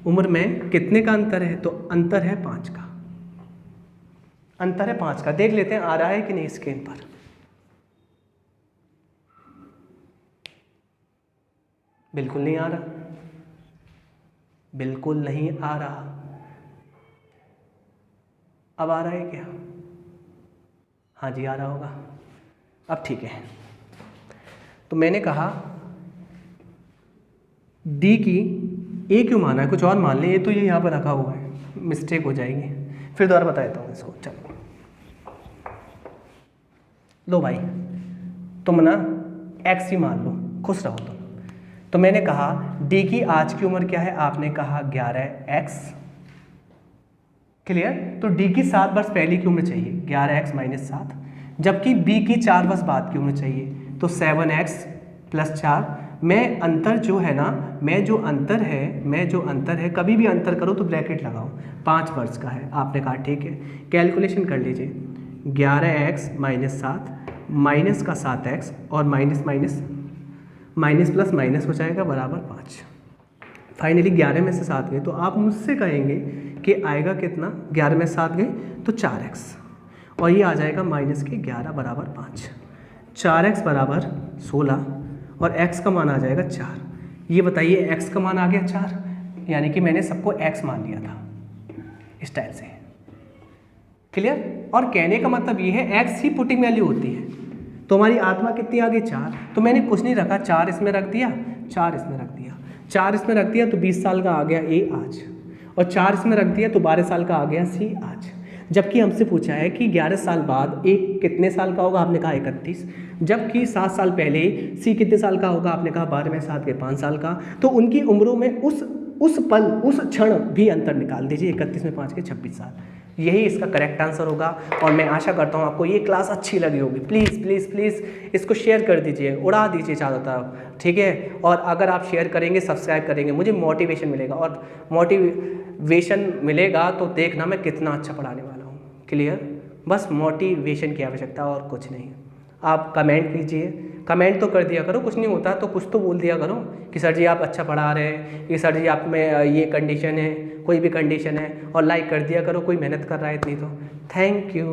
उम्र में कितने का अंतर है, तो अंतर है 5 का, अंतर है 5 का। देख लेते हैं आ रहा है कि नहीं स्क्रीन पर। बिल्कुल नहीं आ रहा, बिल्कुल नहीं आ रहा। अब आ रहा है क्या, हाँ जी आ रहा होगा, अब ठीक है। तो मैंने कहा डी की ए क्यों माना है, कुछ और मान लें, ये तो ये यहाँ पर रखा हुआ है, मिस्टेक हो जाएगी, फिर दोबारा बता देता हूँ इसको। चलो लो भाई, तुम ना एक्स ही मान लो, खुश रहो तुम। तो मैंने कहा डी की आज की उम्र क्या है, आपने कहा 11x। क्लियर, तो डी की 7 वर्ष पहले की उम्र चाहिए 11x माइनस 7, जबकि बी की 4 वर्ष बाद की उम्र चाहिए, तो 7x प्लस 4। मैं अंतर जो है ना, मैं जो अंतर है कभी भी अंतर करो तो ब्रैकेट लगाओ, 5 वर्ष का है। आपने कहा ठीक है, कैलकुलेशन कर लीजिए, 11x माइनस 7 माइनस का 7x और minus minus minus plus minus हो जाएगा बराबर 5। फाइनली 11 में से 7 गए, तो आप मुझसे कहेंगे कि आएगा कितना, 11 में 7 गए तो 4x, और ये आ जाएगा माइनस के 11 बराबर 5। 4x बराबर 16 और x का मान आ जाएगा 4। ये बताइए x का मान आ गया 4, यानी कि मैंने सबको x मान लिया था इस टाइप से। क्लियर, और कहने का मतलब ये है x ही पुटिंग वैल्यू होती है। तो हमारी आत्मा कितनी आ गई 4, तो मैंने कुछ नहीं रखा, 4 इसमें रख दिया, 4 इसमें रख दिया, 4 इसमें रख दिया तो 20 साल का आ गया ए आज, और 4 इसमें रख दिया तो 12 साल का आ गया सी आज। जबकि हमसे पूछा है कि 11 साल बाद ए कितने साल का होगा, आपने कहा 31, जबकि 7 साल पहले सी कितने साल का होगा, आपने कहा 12 में 7 के 5 साल का। तो उनकी उम्रों में उस पल, उस क्षण भी अंतर निकाल दीजिए, 31 में 5 के 26 साल। यही इसका करेक्ट आंसर होगा। और मैं आशा करता हूँ आपको ये क्लास अच्छी लगी होगी। प्लीज़ प्लीज़ प्लीज़ इसको शेयर कर दीजिए, उड़ा दीजिए चारों तरफ, ठीक है। और अगर आप शेयर करेंगे, सब्सक्राइब करेंगे, मुझे मोटिवेशन मिलेगा, और मोटिवेशन मिलेगा तो देखना मैं कितना अच्छा पढ़ाने वाला हूँ। क्लियर? बस मोटिवेशन की आवश्यकता और कुछ नहीं। आप कमेंट कीजिए, कमेंट तो कर दिया करो, कुछ नहीं होता तो कुछ तो बोल दिया करो कि सर जी आप अच्छा पढ़ा रहे हैं, कि सर जी आप में ये कंडीशन है, कोई भी कंडीशन है, और लाइक कर दिया करो, कोई मेहनत कर रहा है इतनी तो। Thank you.